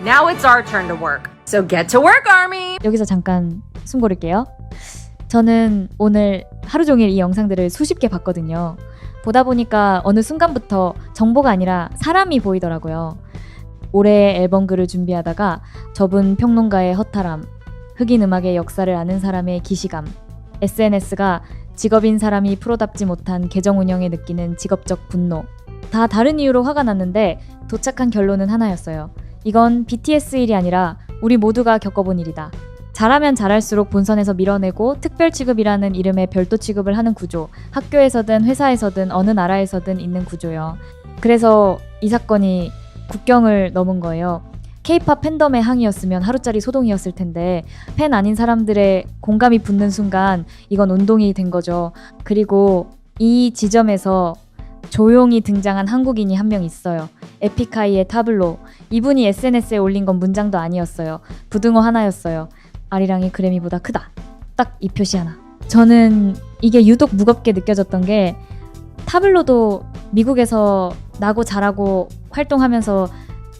Now it's our turn to work. So get to work, Army! 여기서 잠깐 숨 고를게요. 저는 오늘 하루 종일 이 영상들을 수십 개 봤거든요. 보다 보니까 어느 순간부터 정보가 아니라 사람이 보이더라고요. 올해 앨범글을 준비하다가 접은 평론가의 허탈함, 흑인 음악의 역사를 아는 사람의 기시감, SNS가 직업인 사람이 프로답지 못한 계정 운영에 느끼는 직업적 분노, 다 다른 이유로 화가 났는데 도착한 결론은 하나였어요. 이건 BTS 일이 아니라 우리 모두가 겪어본 일이다. 잘하면 잘할수록 본선에서 밀어내고 특별 취급이라는 이름의 별도 취급을 하는 구조, 학교에서든 회사에서든 어느 나라에서든 있는 구조요. 그래서 이 사건이 국경을 넘은 거예요. K-팝 팬덤의 항의였으면 하루짜리 소동이었을 텐데 팬 아닌 사람들의 공감이 붙는 순간 이건 운동이 된 거죠. 그리고 이 지점에서 조용히 등장한 한국인이 한 명 있어요. 에픽하이의 타블로. 이분이 SNS에 올린 건 문장도 아니었어요. 부등호 하나였어요. 아리랑이 그래미보다 크다. 딱 이 표시 하나. 저는 이게 유독 무겁게 느껴졌던 게 타블로도 미국에서 나고 자라고 활동하면서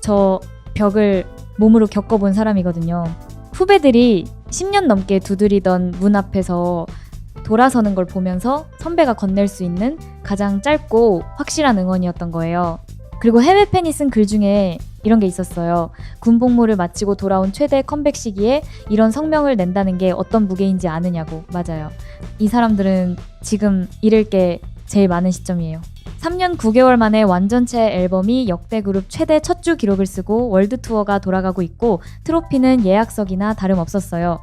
저 벽을 몸으로 겪어본 사람이거든요. 후배들이 10년 넘게 두드리던 문 앞에서 돌아서는 걸 보면서 선배가 건넬 수 있는 가장 짧고 확실한 응원이었던 거예요. 그리고 해외 팬이 쓴 글 중에 이런 게 있었어요. 군복무를 마치고 돌아온 최대 컴백 시기에 이런 성명을 낸다는 게 어떤 무게인지 아느냐고. 맞아요. 이 사람들은 지금 잃을 게 제일 많은 시점이에요. 3년 9개월 만에 완전체 앨범이 역대 그룹 최대 첫 주 기록을 쓰고 월드 투어가 돌아가고 있고 트로피는 예약석이나 다름없었어요.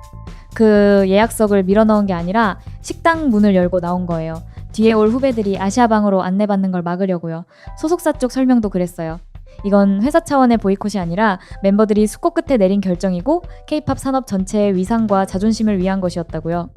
그 예약석을 밀어넣은 게 아니라 식당 문을 열고 나온 거예요. 뒤에 올 후배들이 아시아방으로 안내받는 걸 막으려고요. 소속사 쪽 설명도 그랬어요. 이건 회사 차원의 보이콧이 아니라 멤버들이 숙고 끝에 내린 결정이고 K-팝 산업 전체의 위상과 자존심을 위한 것이었다고요.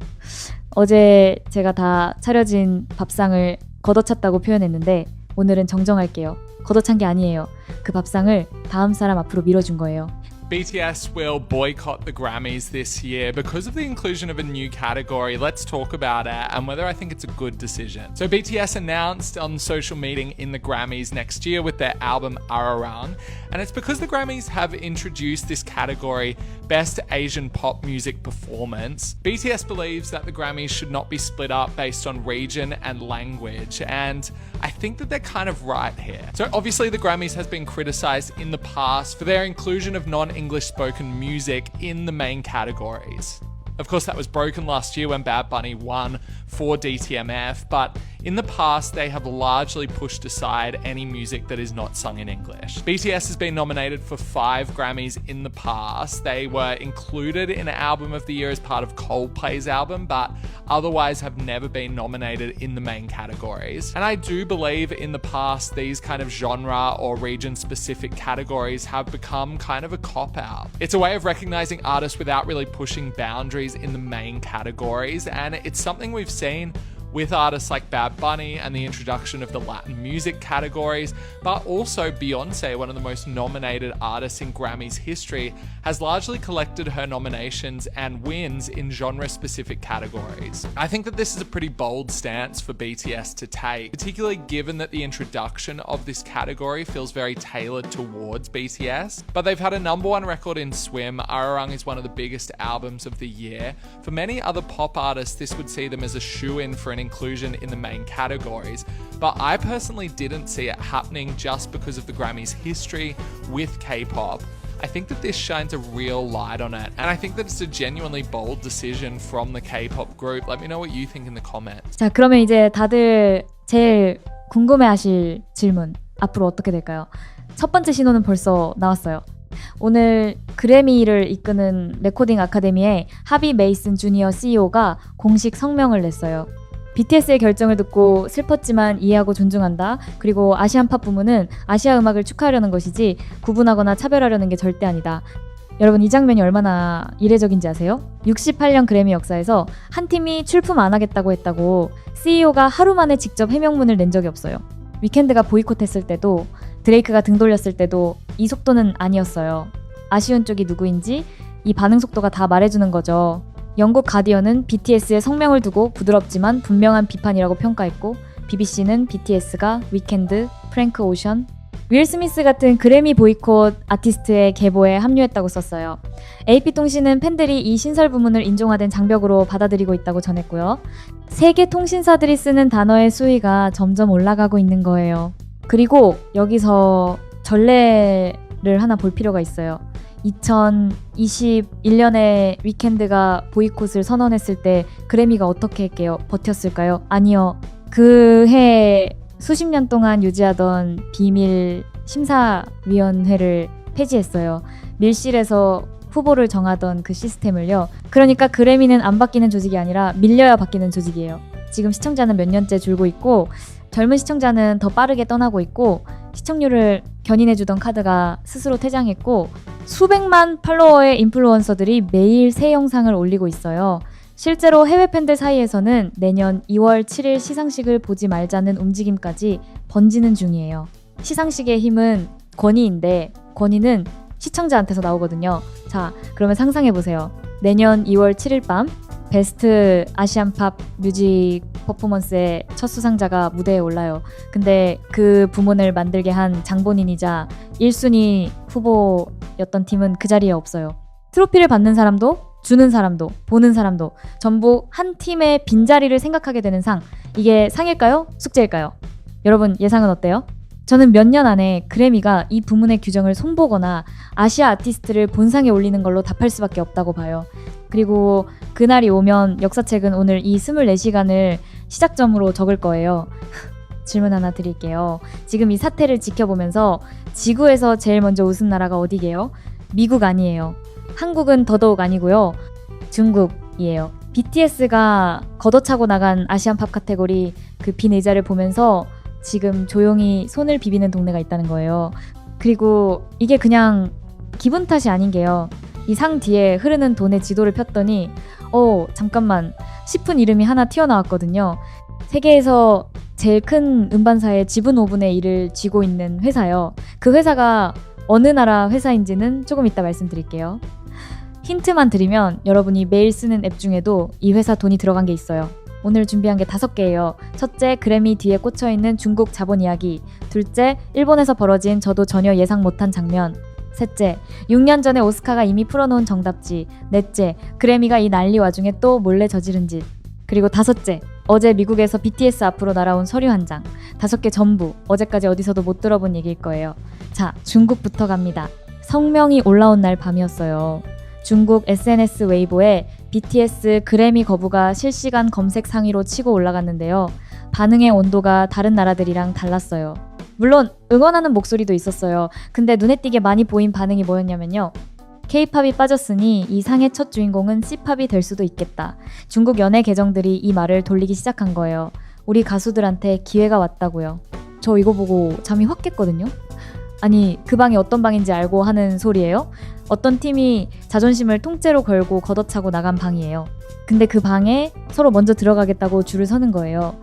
어제 제가 다 차려진 밥상을 걷어찼다고 표현했는데 오늘은 정정할게요. 걷어찬 게 아니에요. 그 밥상을 다음 사람 앞으로 밀어준 거예요. BTS will boycott the Grammys this year because of the inclusion of a new category. Let's talk about it and whether I think it's a good decision. So BTS announced on social meeting in the Grammys next year with their album Arirang, and it's because the Grammys have introduced this category, Best Asian Pop Music Performance. BTS believes that the Grammys should not be split up based on region and language, and I think that they're kind of right here. So obviously the Grammys has been criticized in the past for their inclusion of non-English spoken music in the main categories. Of course, that was broken last year when Bad Bunny won for DTMF, but in the past, they have largely pushed aside any music that is not sung in English. BTS has been nominated for 5 Grammys in the past. They were included in Album of the Year as part of Coldplay's album, but otherwise have never been nominated in the main categories. And I do believe in the past, these kind of genre or region-specific categories have become kind of a cop-out. It's a way of recognizing artists without really pushing boundaries in the main categories, and it's something we've seen with artists like Bad Bunny and the introduction of the Latin music categories, but also Beyonce, one of the most nominated artists in Grammys history, has largely collected her nominations and wins in genre-specific categories. I think that this is a pretty bold stance for BTS to take, particularly given that the introduction of this category feels very tailored towards BTS. But they've had a #1 record in Swim. Ararang is one of the biggest albums of the year. For many other pop artists, this would see them as a shoo-in for an inclusion in the main categories, but I personally didn't see it happening just because of the Grammys' history with K-pop. I think that this shines a real light on it, and I think that it's a genuinely bold decision from the K-pop group. Let me know what you think in the comments. 자, 그러면 이제 다들 제일 궁금해하실 질문, 앞으로 어떻게 될까요? 첫 번째 신호는 벌써 나왔어요. 오늘 그래미를 이끄는 레코딩 아카데미의 하비 메이슨 주니어 CEO가 공식 성명을 냈어요. BTS의 결정을 듣고 슬펐지만 이해하고 존중한다. 그리고 아시안 팝 부문은 아시아 음악을 축하하려는 것이지 구분하거나 차별하려는 게 절대 아니다. 여러분, 이 장면이 얼마나 이례적인지 아세요? 68년 그래미 역사에서 한 팀이 출품 안 하겠다고 했다고 CEO가 하루 만에 직접 해명문을 낸 적이 없어요. 위켄드가 보이콧했을 때도, 드레이크가 등 돌렸을 때도 이 속도는 아니었어요. 아쉬운 쪽이 누구인지 이 반응 속도가 다 말해주는 거죠. 영국 가디언은 BTS의 성명을 두고 부드럽지만 분명한 비판이라고 평가했고, BBC는 BTS가 위켄드, 프랭크 오션, 윌 스미스 같은 그래미 보이콧 아티스트의 계보에 합류했다고 썼어요. AP통신은 팬들이 이 신설 부문을 인종화된 장벽으로 받아들이고 있다고 전했고요. 세계 통신사들이 쓰는 단어의 수위가 점점 올라가고 있는 거예요. 그리고 여기서 전례를 하나 볼 필요가 있어요. 2021년에 위켄드가 보이콧을 선언했을 때 그래미가 어떻게 할게요? 버텼을까요? 아니요. 그 해 수십 년 동안 유지하던 비밀 심사위원회를 폐지했어요. 밀실에서 후보를 정하던 그 시스템을요. 그러니까 그래미는 안 바뀌는 조직이 아니라 밀려야 바뀌는 조직이에요. 지금 시청자는 몇 년째 줄고 있고, 젊은 시청자는 더 빠르게 떠나고 있고, 시청률을 견인해주던 카드가 스스로 퇴장했고, 수백만 팔로워의 인플루언서들이 매일 새 영상을 올리고 있어요. 실제로 해외 팬들 사이에서는 내년 2월 7일 시상식을 보지 말자는 움직임까지 번지는 중이에요. 시상식의 힘은 권위인데 권위는 시청자한테서 나오거든요. 자, 그러면 상상해보세요. 내년 2월 7일 밤 베스트 아시안 팝 뮤직 퍼포먼스의 첫 수상자가 무대에 올라요. 근데 그 부문을 만들게 한 장본인이자 1순위 후보였던 팀은 그 자리에 없어요. 트로피를 받는 사람도, 주는 사람도, 보는 사람도 전부 한 팀의 빈자리를 생각하게 되는 상. 이게 상일까요? 숙제일까요? 여러분, 예상은 어때요? 저는 몇 년 안에 그래미가 이 부문의 규정을 손보거나 아시아 아티스트를 본상에 올리는 걸로 답할 수밖에 없다고 봐요. 그리고 그날이 오면 역사책은 오늘 이 24시간을 시작점으로 적을 거예요. 질문 하나 드릴게요. 지금 이 사태를 지켜보면서 지구에서 제일 먼저 웃은 나라가 어디게요? 미국 아니에요. 한국은 더더욱 아니고요. 중국이에요. BTS가 걷어차고 나간 아시안 팝 카테고리 그 빈 의자를 보면서 지금 조용히 손을 비비는 동네가 있다는 거예요. 그리고 이게 그냥 기분 탓이 아닌 게요. 이 상 뒤에 흐르는 돈의 지도를 폈더니 잠깐만 싶은 이름이 하나 튀어나왔거든요. 세계에서 제일 큰 음반사의 지분 5분의 1을 쥐고 있는 회사요. 그 회사가 어느 나라 회사인지는 조금 이따 말씀드릴게요. 힌트만 드리면 여러분이 매일 쓰는 앱 중에도 이 회사 돈이 들어간 게 있어요. 오늘 준비한 게 5개예요. 첫째, 그래미 뒤에 꽂혀있는 중국 자본 이야기. 둘째, 일본에서 벌어진 저도 전혀 예상 못한 장면. 셋째, 6년 전에 오스카가 이미 풀어놓은 정답지. 넷째, 그래미가 이 난리 와중에 또 몰래 저지른 짓. 그리고 다섯째, 어제 미국에서 BTS 앞으로 날아온 서류 한 장. 5개 전부 어제까지 어디서도 못 들어본 얘기일 거예요. 자, 중국부터 갑니다. 성명이 올라온 날 밤이었어요. 중국 SNS 웨이보에 BTS 그래미 거부가 실시간 검색 상위로 치고 올라갔는데요. 반응의 온도가 다른 나라들이랑 달랐어요. 물론 응원하는 목소리도 있었어요. 근데 눈에 띄게 많이 보인 반응이 뭐였냐면요. K-팝이 빠졌으니 이 상의 첫 주인공은 C-팝이 될 수도 있겠다. 중국 연예 계정들이 이 말을 돌리기 시작한 거예요. 우리 가수들한테 기회가 왔다고요. 저 이거 보고 잠이 확 깼거든요. 아니, 그 방이 어떤 방인지 알고 하는 소리예요? 어떤 팀이 자존심을 통째로 걸고 걷어차고 나간 방이에요. 근데 그 방에 서로 먼저 들어가겠다고 줄을 서는 거예요.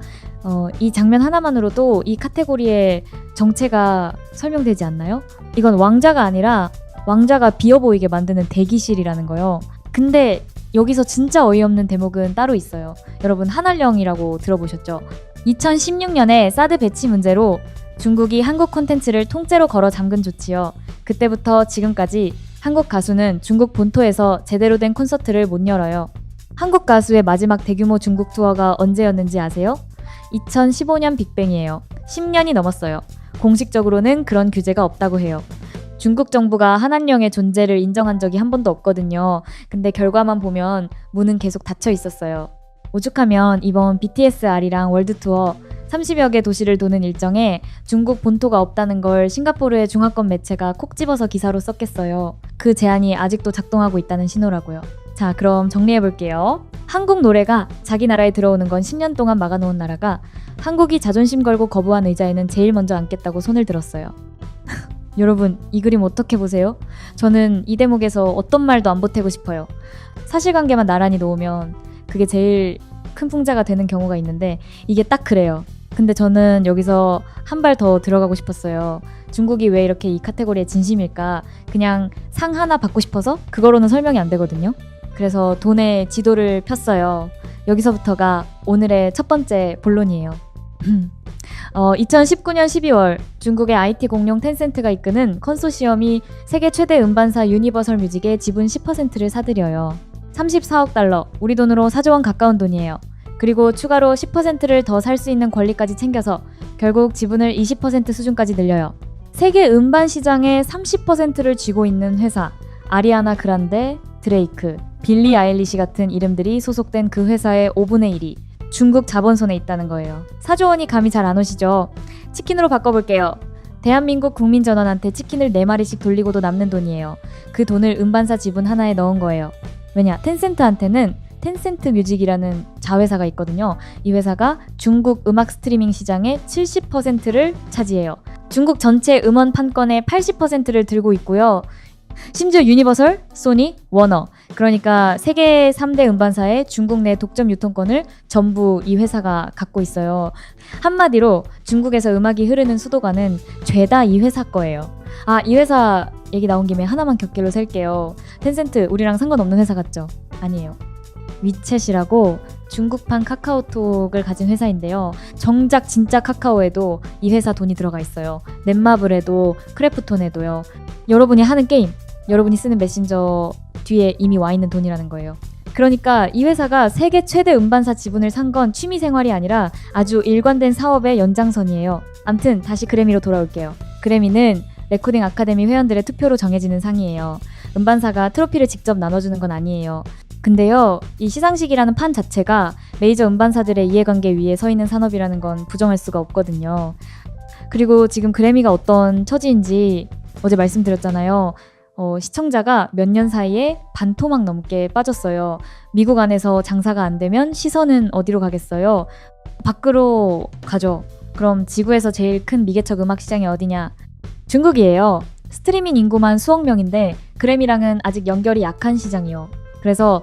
이 장면 하나만으로도 이 카테고리의 정체가 설명되지 않나요? 이건 왕자가 아니라 왕자가 비어 보이게 만드는 대기실이라는 거요. 근데 여기서 진짜 어이없는 대목은 따로 있어요. 여러분 한알령이라고 들어보셨죠? 2016년에 사드 배치 문제로 중국이 한국 콘텐츠를 통째로 걸어 잠근 조치요. 그때부터 지금까지 한국 가수는 중국 본토에서 제대로 된 콘서트를 못 열어요. 한국 가수의 마지막 대규모 중국 투어가 언제였는지 아세요? 2015년 빅뱅이에요. 10년이 넘었어요. 공식적으로는 그런 규제가 없다고 해요. 중국 정부가 한안령의 존재를 인정한 적이 한 번도 없거든요. 근데 결과만 보면 문은 계속 닫혀 있었어요. 오죽하면 이번 BTS 아리랑 월드투어 30여 개 도시를 도는 일정에 중국 본토가 없다는 걸 싱가포르의 중화권 매체가 콕 집어서 기사로 썼겠어요. 그 제한이 아직도 작동하고 있다는 신호라고요. 자, 그럼 정리해볼게요. 한국 노래가 자기 나라에 들어오는 건 10년 동안 막아놓은 나라가 한국이 자존심 걸고 거부한 의자에는 제일 먼저 앉겠다고 손을 들었어요. 여러분, 이 그림 어떻게 보세요? 저는 이 대목에서 어떤 말도 안 보태고 싶어요. 사실관계만 나란히 놓으면 그게 제일 큰 풍자가 되는 경우가 있는데 이게 딱 그래요. 근데 저는 여기서 한 발 더 들어가고 싶었어요. 중국이 왜 이렇게 이 카테고리에 진심일까? 그냥 상 하나 받고 싶어서? 그거로는 설명이 안 되거든요. 그래서 돈의 지도를 폈어요. 여기서부터가 오늘의 첫 번째 본론이에요. 2019년 12월 중국의 IT 공룡 텐센트가 이끄는 컨소시엄이 세계 최대 음반사 유니버설 뮤직의 지분 10%를 사들여요. 34억 달러, 우리 돈으로 4조 원 가까운 돈이에요. 그리고 추가로 10%를 더 살 수 있는 권리까지 챙겨서 결국 지분을 20% 수준까지 늘려요. 세계 음반 시장의 30%를 쥐고 있는 회사, 아리아나 그란데, 드레이크, 빌리 아일리시 같은 이름들이 소속된 그 회사의 5분의 1이 중국 자본손에 있다는 거예요. 4조 원이 감이 잘 안 오시죠? 치킨으로 바꿔볼게요. 대한민국 국민전원한테 치킨을 4마리씩 돌리고도 남는 돈이에요. 그 돈을 음반사 지분 하나에 넣은 거예요. 왜냐? 텐센트한테는 텐센트 뮤직이라는 자회사가 있거든요. 이 회사가 중국 음악 스트리밍 시장의 70%를 차지해요. 중국 전체 음원 판권의 80%를 들고 있고요. 심지어 유니버설, 소니, 워너, 그러니까 세계 3대 음반사의 중국 내 독점 유통권을 전부 이 회사가 갖고 있어요. 한마디로 중국에서 음악이 흐르는 수도관은 죄다 이 회사 거예요. 아, 이 회사 얘기 나온 김에 하나만 곁길로 셀게요. 텐센트 우리랑 상관없는 회사 같죠? 아니에요. 위챗이라고 중국판 카카오톡을 가진 회사인데요. 정작 진짜 카카오에도 이 회사 돈이 들어가 있어요. 넷마블에도 크래프톤에도요. 여러분이 하는 게임, 여러분이 쓰는 메신저 뒤에 이미 와 있는 돈이라는 거예요. 그러니까 이 회사가 세계 최대 음반사 지분을 산 건 취미생활이 아니라 아주 일관된 사업의 연장선이에요. 암튼 다시 그래미로 돌아올게요. 그래미는 레코딩 아카데미 회원들의 투표로 정해지는 상이에요. 음반사가 트로피를 직접 나눠주는 건 아니에요. 근데요, 이 시상식이라는 판 자체가 메이저 음반사들의 이해관계 위에 서 있는 산업이라는 건 부정할 수가 없거든요. 그리고 지금 그래미가 어떤 처지인지 어제 말씀드렸잖아요. 시청자가 몇 년 사이에 반토막 넘게 빠졌어요. 미국 안에서 장사가 안 되면 시선은 어디로 가겠어요? 밖으로 가죠. 그럼 지구에서 제일 큰 미개척 음악 시장이 어디냐? 중국이에요. 스트리밍 인구만 수억 명인데 그래미랑은 아직 연결이 약한 시장이요. 그래서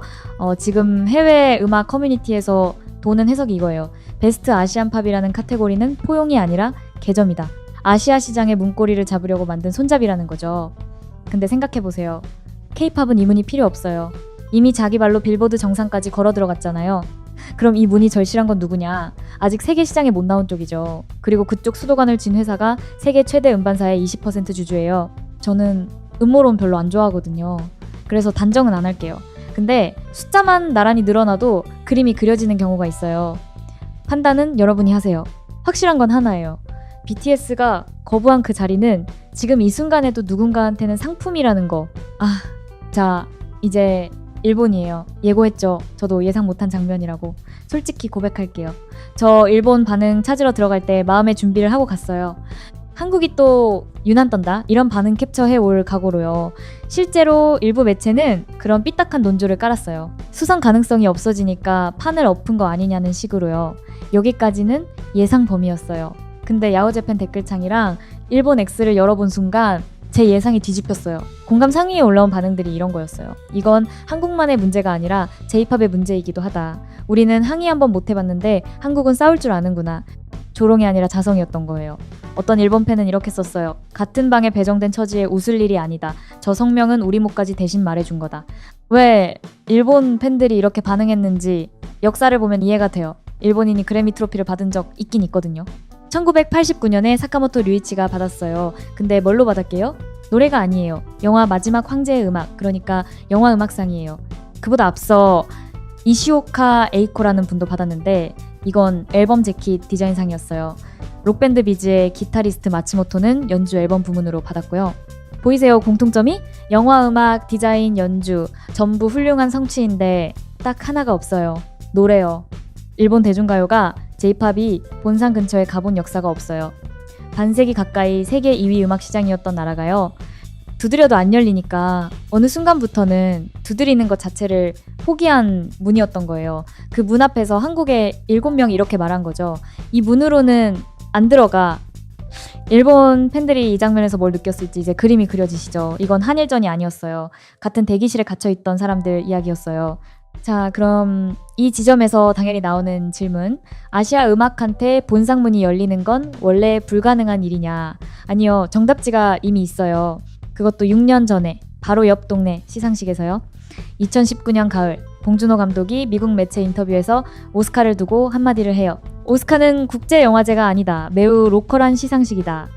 지금 해외 음악 커뮤니티에서 도는 해석이 이거예요. 베스트 아시안 팝이라는 카테고리는 포용이 아니라 개점이다. 아시아 시장의 문고리를 잡으려고 만든 손잡이라는 거죠. 근데 생각해보세요. K-팝은 이 문이 필요 없어요. 이미 자기 발로 빌보드 정상까지 걸어 들어갔잖아요. 그럼 이 문이 절실한 건 누구냐? 아직 세계 시장에 못 나온 쪽이죠. 그리고 그쪽 수도관을 쥔 회사가 세계 최대 음반사의 20% 주주예요. 저는 음모론 별로 안 좋아하거든요. 그래서 단정은 안 할게요. 근데 숫자만 나란히 늘어나도 그림이 그려지는 경우가 있어요. 판단은 여러분이 하세요. 확실한 건 하나예요. BTS가 거부한 그 자리는 지금 이 순간에도 누군가한테는 상품이라는 거. 자, 이제 일본이에요. 예고했죠. 저도 예상 못한 장면이라고. 솔직히 고백할게요. 저 일본 반응 찾으러 들어갈 때 마음의 준비를 하고 갔어요. 한국이 또 유난 떤다? 이런 반응 캡처해 올 각오로요. 실제로 일부 매체는 그런 삐딱한 논조를 깔았어요. 수상 가능성이 없어지니까 판을 엎은 거 아니냐는 식으로요. 여기까지는 예상 범위였어요. 근데 야오제팬 댓글창이랑 일본 X를 열어본 순간 제 예상이 뒤집혔어요. 공감 상위에 올라온 반응들이 이런 거였어요. 이건 한국만의 문제가 아니라 J-팝의 문제이기도 하다. 우리는 항의 한번 못 해봤는데 한국은 싸울 줄 아는구나. 조롱이 아니라 자성이었던 거예요. 어떤 일본 팬은 이렇게 썼어요. 같은 방에 배정된 처지에 웃을 일이 아니다. 저 성명은 우리 목까지 대신 말해준 거다. 왜 일본 팬들이 이렇게 반응했는지 역사를 보면 이해가 돼요. 일본인이 그래미 트로피를 받은 적 있긴 있거든요. 1989년에 사카모토 류이치가 받았어요. 근데 뭘로 받았게요? 노래가 아니에요. 영화 마지막 황제의 음악, 그러니까 영화 음악상이에요. 그보다 앞서 이시오카 에이코라는 분도 받았는데 이건 앨범 재킷 디자인상이었어요. 록밴드 비즈의 기타리스트 마츠모토는 연주 앨범 부문으로 받았고요. 보이세요? 공통점이? 영화 음악, 디자인, 연주 전부 훌륭한 성취인데 딱 하나가 없어요. 노래요. 일본 대중가요가 J-팝이 본상 근처에 가본 역사가 없어요. 반세기 가까이 세계 2위 음악 시장이었던 나라가요. 두드려도 안 열리니까 어느 순간부터는 두드리는 것 자체를 포기한 문이었던 거예요. 그 문 앞에서 한국에 7명이 이렇게 말한 거죠. 이 문으로는 안 들어가. 일본 팬들이 이 장면에서 뭘 느꼈을지 이제 그림이 그려지시죠. 이건 한일전이 아니었어요. 같은 대기실에 갇혀있던 사람들 이야기였어요. 자, 그럼 이 지점에서 당연히 나오는 질문. 아시아 음악한테 본상문이 열리는 건 원래 불가능한 일이냐? 아니요, 정답지가 이미 있어요. 그것도 6년 전에 바로 옆 동네 시상식에서요. 2019년 가을 봉준호 감독이 미국 매체 인터뷰에서 오스카를 두고 한마디를 해요. 오스카는 국제영화제가 아니다. 매우 로컬한 시상식이다.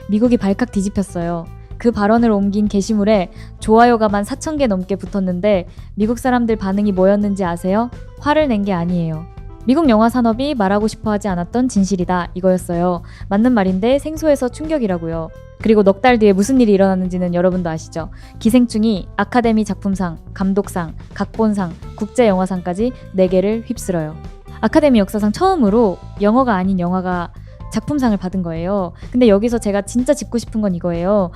미국이 발칵 뒤집혔어요. 그 발언을 옮긴 게시물에 좋아요가만 4,000개 넘게 붙었는데 미국 사람들 반응이 뭐였는지 아세요? 화를 낸 게 아니에요. 미국 영화 산업이 말하고 싶어 하지 않았던 진실이다. 이거였어요. 맞는 말인데 생소해서 충격이라고요. 그리고 넉 달 뒤에 무슨 일이 일어났는지는 여러분도 아시죠? 기생충이 아카데미 작품상, 감독상, 각본상, 국제영화상까지 4개를 휩쓸어요. 아카데미 역사상 처음으로 영어가 아닌 영화가 작품상을 받은 거예요. 근데 여기서 제가 진짜 짚고 싶은 건 이거예요.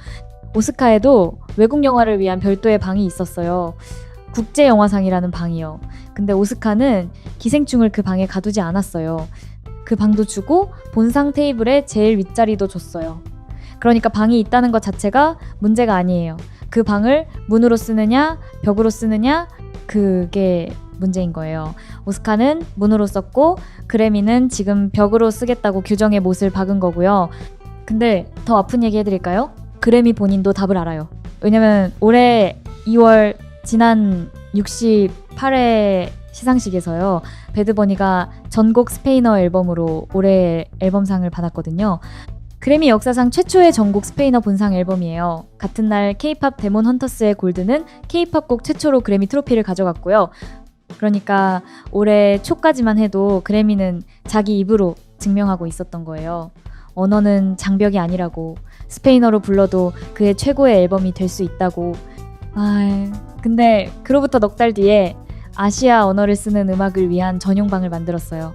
오스카에도 외국 영화를 위한 별도의 방이 있었어요. 국제영화상이라는 방이요. 근데 오스카는 기생충을 그 방에 가두지 않았어요. 그 방도 주고 본상 테이블에 제일 윗자리도 줬어요. 그러니까 방이 있다는 것 자체가 문제가 아니에요. 그 방을 문으로 쓰느냐 벽으로 쓰느냐 그게 문제인 거예요. 오스카는 문으로 썼고 그래미는 지금 벽으로 쓰겠다고 규정의 못을 박은 거고요. 근데 더 아픈 얘기 해드릴까요? 그래미 본인도 답을 알아요. 왜냐면 올해 2월 지난 68회 시상식에서요. 배드버니가 전곡 스페인어 앨범으로 올해 앨범상을 받았거든요. 그래미 역사상 최초의 전곡 스페인어 본상 앨범이에요. 같은 날 K-팝 데몬 헌터스의 골드는 K-팝 곡 최초로 그래미 트로피를 가져갔고요. 그러니까 올해 초까지만 해도 그래미는 자기 입으로 증명하고 있었던 거예요. 언어는 장벽이 아니라고, 스페인어로 불러도 그의 최고의 앨범이 될 수 있다고. 근데 그로부터 넉 달 뒤에 아시아 언어를 쓰는 음악을 위한 전용방을 만들었어요.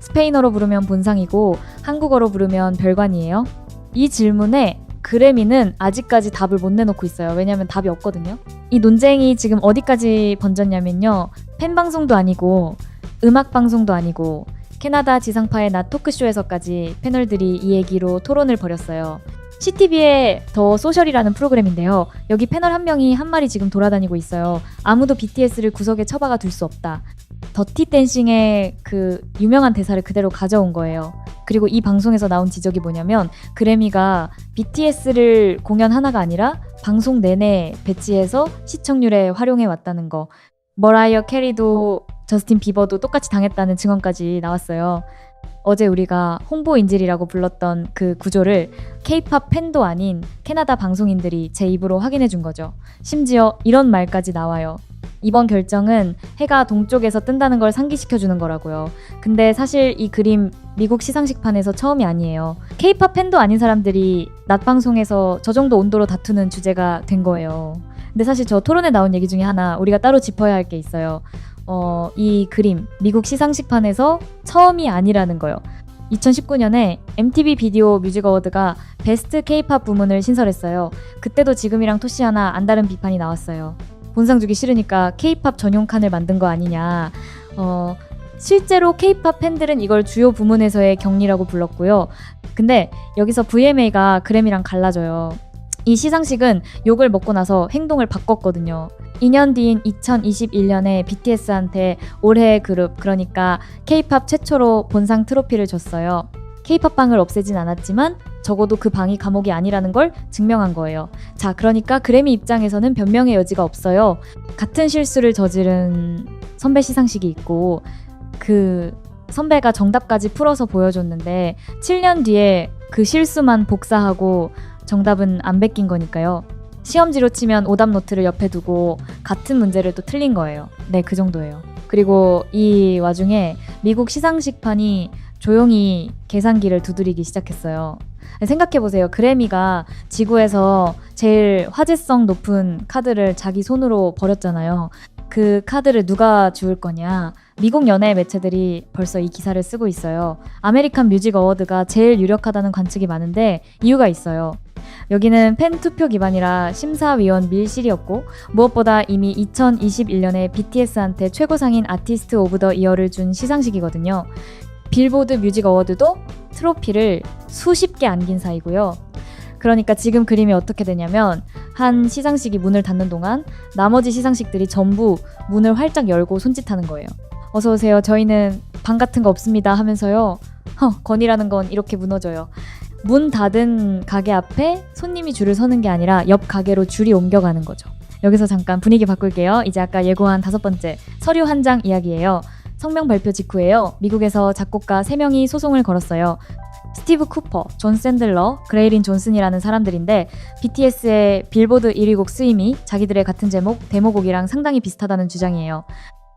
스페인어로 부르면 본상이고 한국어로 부르면 별관이에요. 이 질문에 그래미는 아직까지 답을 못 내놓고 있어요. 왜냐하면 답이 없거든요. 이 논쟁이 지금 어디까지 번졌냐면요. 팬방송도 아니고 음악방송도 아니고 캐나다 지상파의 낮 토크쇼에서까지 패널들이 이 얘기로 토론을 벌였어요. CTV의 더 소셜이라는 프로그램인데요. 여기 패널 한 명이 한 말이 지금 돌아다니고 있어요. 아무도 BTS를 구석에 처박아 둘 수 없다. 더티 댄싱의 그 유명한 대사를 그대로 가져온 거예요. 그리고 이 방송에서 나온 지적이 뭐냐면 그래미가 BTS를 공연 하나가 아니라 방송 내내 배치해서 시청률에 활용해 왔다는 거. 머라이어 캐리도 저스틴 비버도 똑같이 당했다는 증언까지 나왔어요. 어제 우리가 홍보 인질이라고 불렀던 그 구조를 K-팝 팬도 아닌 캐나다 방송인들이 제 입으로 확인해 준 거죠. 심지어 이런 말까지 나와요. 이번 결정은 해가 동쪽에서 뜬다는 걸 상기시켜 주는 거라고요. 근데 사실 이 그림 미국 시상식판에서 처음이 아니에요. K-팝 팬도 아닌 사람들이 낮 방송에서 저 정도 온도로 다투는 주제가 된 거예요. 근데 사실 저 토론에 나온 얘기 중에 하나 우리가 따로 짚어야 할 게 있어요. 이 그림 미국 시상식판에서 처음이 아니라는 거요. 2019년에 MTV 비디오 뮤직 어워드가 베스트 K-팝 부문을 신설했어요. 그때도 지금이랑 토시하나 안 다른 비판이 나왔어요. 본상 주기 싫으니까 K-팝 전용 칸을 만든 거 아니냐. 실제로 K-팝 팬들은 이걸 주요 부문에서의 격리라고 불렀고요. 근데 여기서 VMA가 그래미랑 갈라져요. 이 시상식은 욕을 먹고 나서 행동을 바꿨거든요. 2년 뒤인 2021년에 BTS한테 올해의 그룹, 그러니까 K-팝 최초로 본상 트로피를 줬어요. K-팝 방을 없애진 않았지만 적어도 그 방이 감옥이 아니라는 걸 증명한 거예요. 자, 그러니까 그래미 입장에서는 변명의 여지가 없어요. 같은 실수를 저지른 선배 시상식이 있고 그 선배가 정답까지 풀어서 보여줬는데 7년 뒤에 그 실수만 복사하고 정답은 안 베낀 거니까요. 시험지로 치면 오답 노트를 옆에 두고 같은 문제를 또 틀린 거예요. 네, 그 정도예요. 그리고 이 와중에 미국 시상식판이 조용히 계산기를 두드리기 시작했어요. 생각해보세요. 그래미가 지구에서 제일 화제성 높은 카드를 자기 손으로 버렸잖아요. 그 카드를 누가 주울 거냐? 미국 연예 매체들이 벌써 이 기사를 쓰고 있어요. 아메리칸 뮤직 어워드가 제일 유력하다는 관측이 많은데 이유가 있어요. 여기는 팬 투표 기반이라 심사위원 밀실이었고 무엇보다 이미 2021년에 BTS한테 최고상인 아티스트 오브 더 이어를 준 시상식이거든요. 빌보드 뮤직 어워드도 트로피를 수십 개 안긴 사이고요. 그러니까 지금 그림이 어떻게 되냐면 한 시상식이 문을 닫는 동안 나머지 시상식들이 전부 문을 활짝 열고 손짓하는 거예요. 어서 오세요. 저희는 방 같은 거 없습니다 하면서요. 건이라는 건 이렇게 무너져요. 문 닫은 가게 앞에 손님이 줄을 서는 게 아니라 옆 가게로 줄이 옮겨가는 거죠. 여기서 잠깐 분위기 바꿀게요. 이제 아까 예고한 5번째 서류 한 장 이야기예요. 성명 발표 직후에요. 미국에서 작곡가 3명이 소송을 걸었어요. 스티브 쿠퍼, 존 샌들러, 그레이린 존슨이라는 사람들인데 BTS의 빌보드 1위 곡 스위미, 자기들의 같은 제목, 데모곡이랑 상당히 비슷하다는 주장이에요.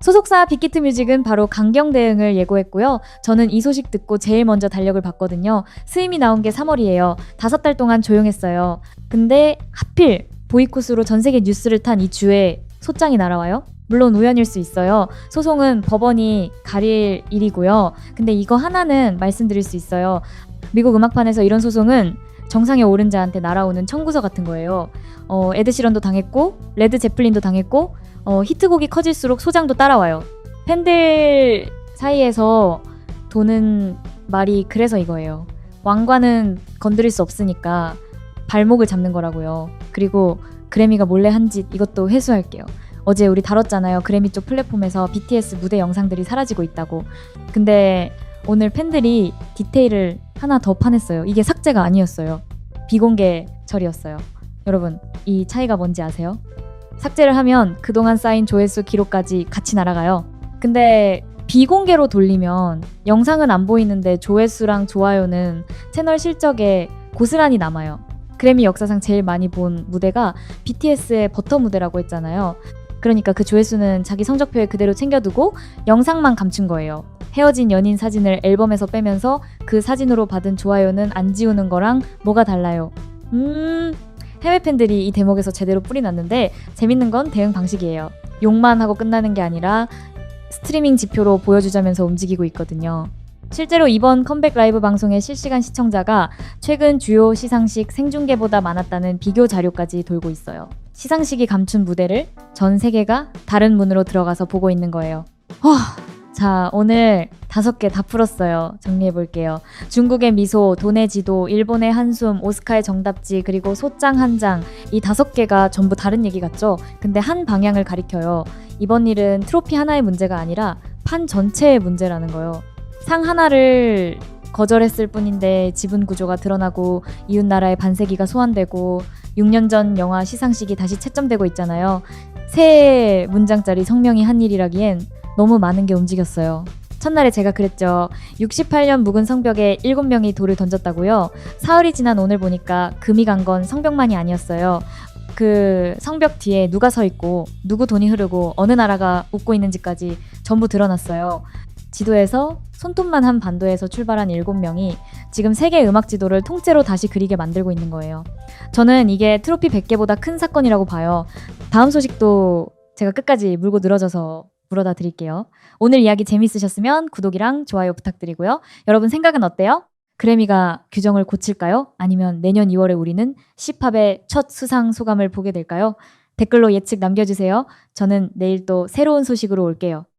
소속사 빅히트 뮤직은 바로 강경 대응을 예고했고요. 저는 이 소식 듣고 제일 먼저 달력을 봤거든요. 스위미 나온 게 3월이에요. 5달 동안 조용했어요. 근데 하필 보이콧으로 전 세계 뉴스를 탄 이 주에 소장이 날아와요. 물론 우연일 수 있어요. 소송은 법원이 가릴 일이고요. 근데 이거 하나는 말씀드릴 수 있어요. 미국 음악판에서 이런 소송은 정상에 오른 자한테 날아오는 청구서 같은 거예요. 에드시런도 당했고 레드 제플린도 당했고 히트곡이 커질수록 소장도 따라와요. 팬들 사이에서 도는 말이 그래서 이거예요. 왕관은 건드릴 수 없으니까 발목을 잡는 거라고요. 그리고 그래미가 몰래 한 짓 이것도 회수할게요. 어제 우리 다뤘잖아요. 그래미 쪽 플랫폼에서 BTS 무대 영상들이 사라지고 있다고. 근데 오늘 팬들이 디테일을 하나 더 파냈어요. 이게 삭제가 아니었어요. 비공개 처리였어요. 여러분, 이 차이가 뭔지 아세요? 삭제를 하면 그동안 쌓인 조회수 기록까지 같이 날아가요. 근데 비공개로 돌리면 영상은 안 보이는데 조회수랑 좋아요는 채널 실적에 고스란히 남아요. 그래미 역사상 제일 많이 본 무대가 BTS의 버터 무대라고 했잖아요. 그러니까 그 조회수는 자기 성적표에 그대로 챙겨두고 영상만 감춘 거예요. 헤어진 연인 사진을 앨범에서 빼면서 그 사진으로 받은 좋아요는 안 지우는 거랑 뭐가 달라요? 해외 팬들이 이 대목에서 제대로 뿌리 났는데 재밌는 건 대응 방식이에요. 욕만 하고 끝나는 게 아니라 스트리밍 지표로 보여주자면서 움직이고 있거든요. 실제로 이번 컴백 라이브 방송의 실시간 시청자가 최근 주요 시상식 생중계보다 많았다는 비교 자료까지 돌고 있어요. 시상식이 감춘 무대를 전 세계가 다른 문으로 들어가서 보고 있는 거예요. 자, 오늘 5개 다 풀었어요. 정리해볼게요. 중국의 미소, 돈의 지도, 일본의 한숨, 오스카의 정답지, 그리고 소장 한 장. 이 5개가 전부 다른 얘기 같죠? 근데 한 방향을 가리켜요. 이번 일은 트로피 하나의 문제가 아니라 판 전체의 문제라는 거예요. 상 하나를 거절했을 뿐인데 지분 구조가 드러나고 이웃나라의 반세기가 소환되고 6년 전 영화 시상식이 다시 채점되고 있잖아요. 세 문장짜리 성명이 한 일이라기엔 너무 많은 게 움직였어요. 첫날에 제가 그랬죠. 68년 묵은 성벽에 7명이 돌을 던졌다고요. 사흘이 지난 오늘 보니까 금이 간 건 성벽만이 아니었어요. 그 성벽 뒤에 누가 서 있고 누구 돈이 흐르고 어느 나라가 웃고 있는지까지 전부 드러났어요. 지도에서 손톱만 한 반도에서 출발한 7명이 지금 세계 음악 지도를 통째로 다시 그리게 만들고 있는 거예요. 저는 이게 트로피 100개보다 큰 사건이라고 봐요. 다음 소식도 제가 끝까지 물고 늘어져서 물어다 드릴게요. 오늘 이야기 재밌으셨으면 구독이랑 좋아요 부탁드리고요. 여러분 생각은 어때요? 그래미가 규정을 고칠까요? 아니면 내년 2월에 우리는 C팝의 첫 수상 소감을 보게 될까요? 댓글로 예측 남겨주세요. 저는 내일 또 새로운 소식으로 올게요.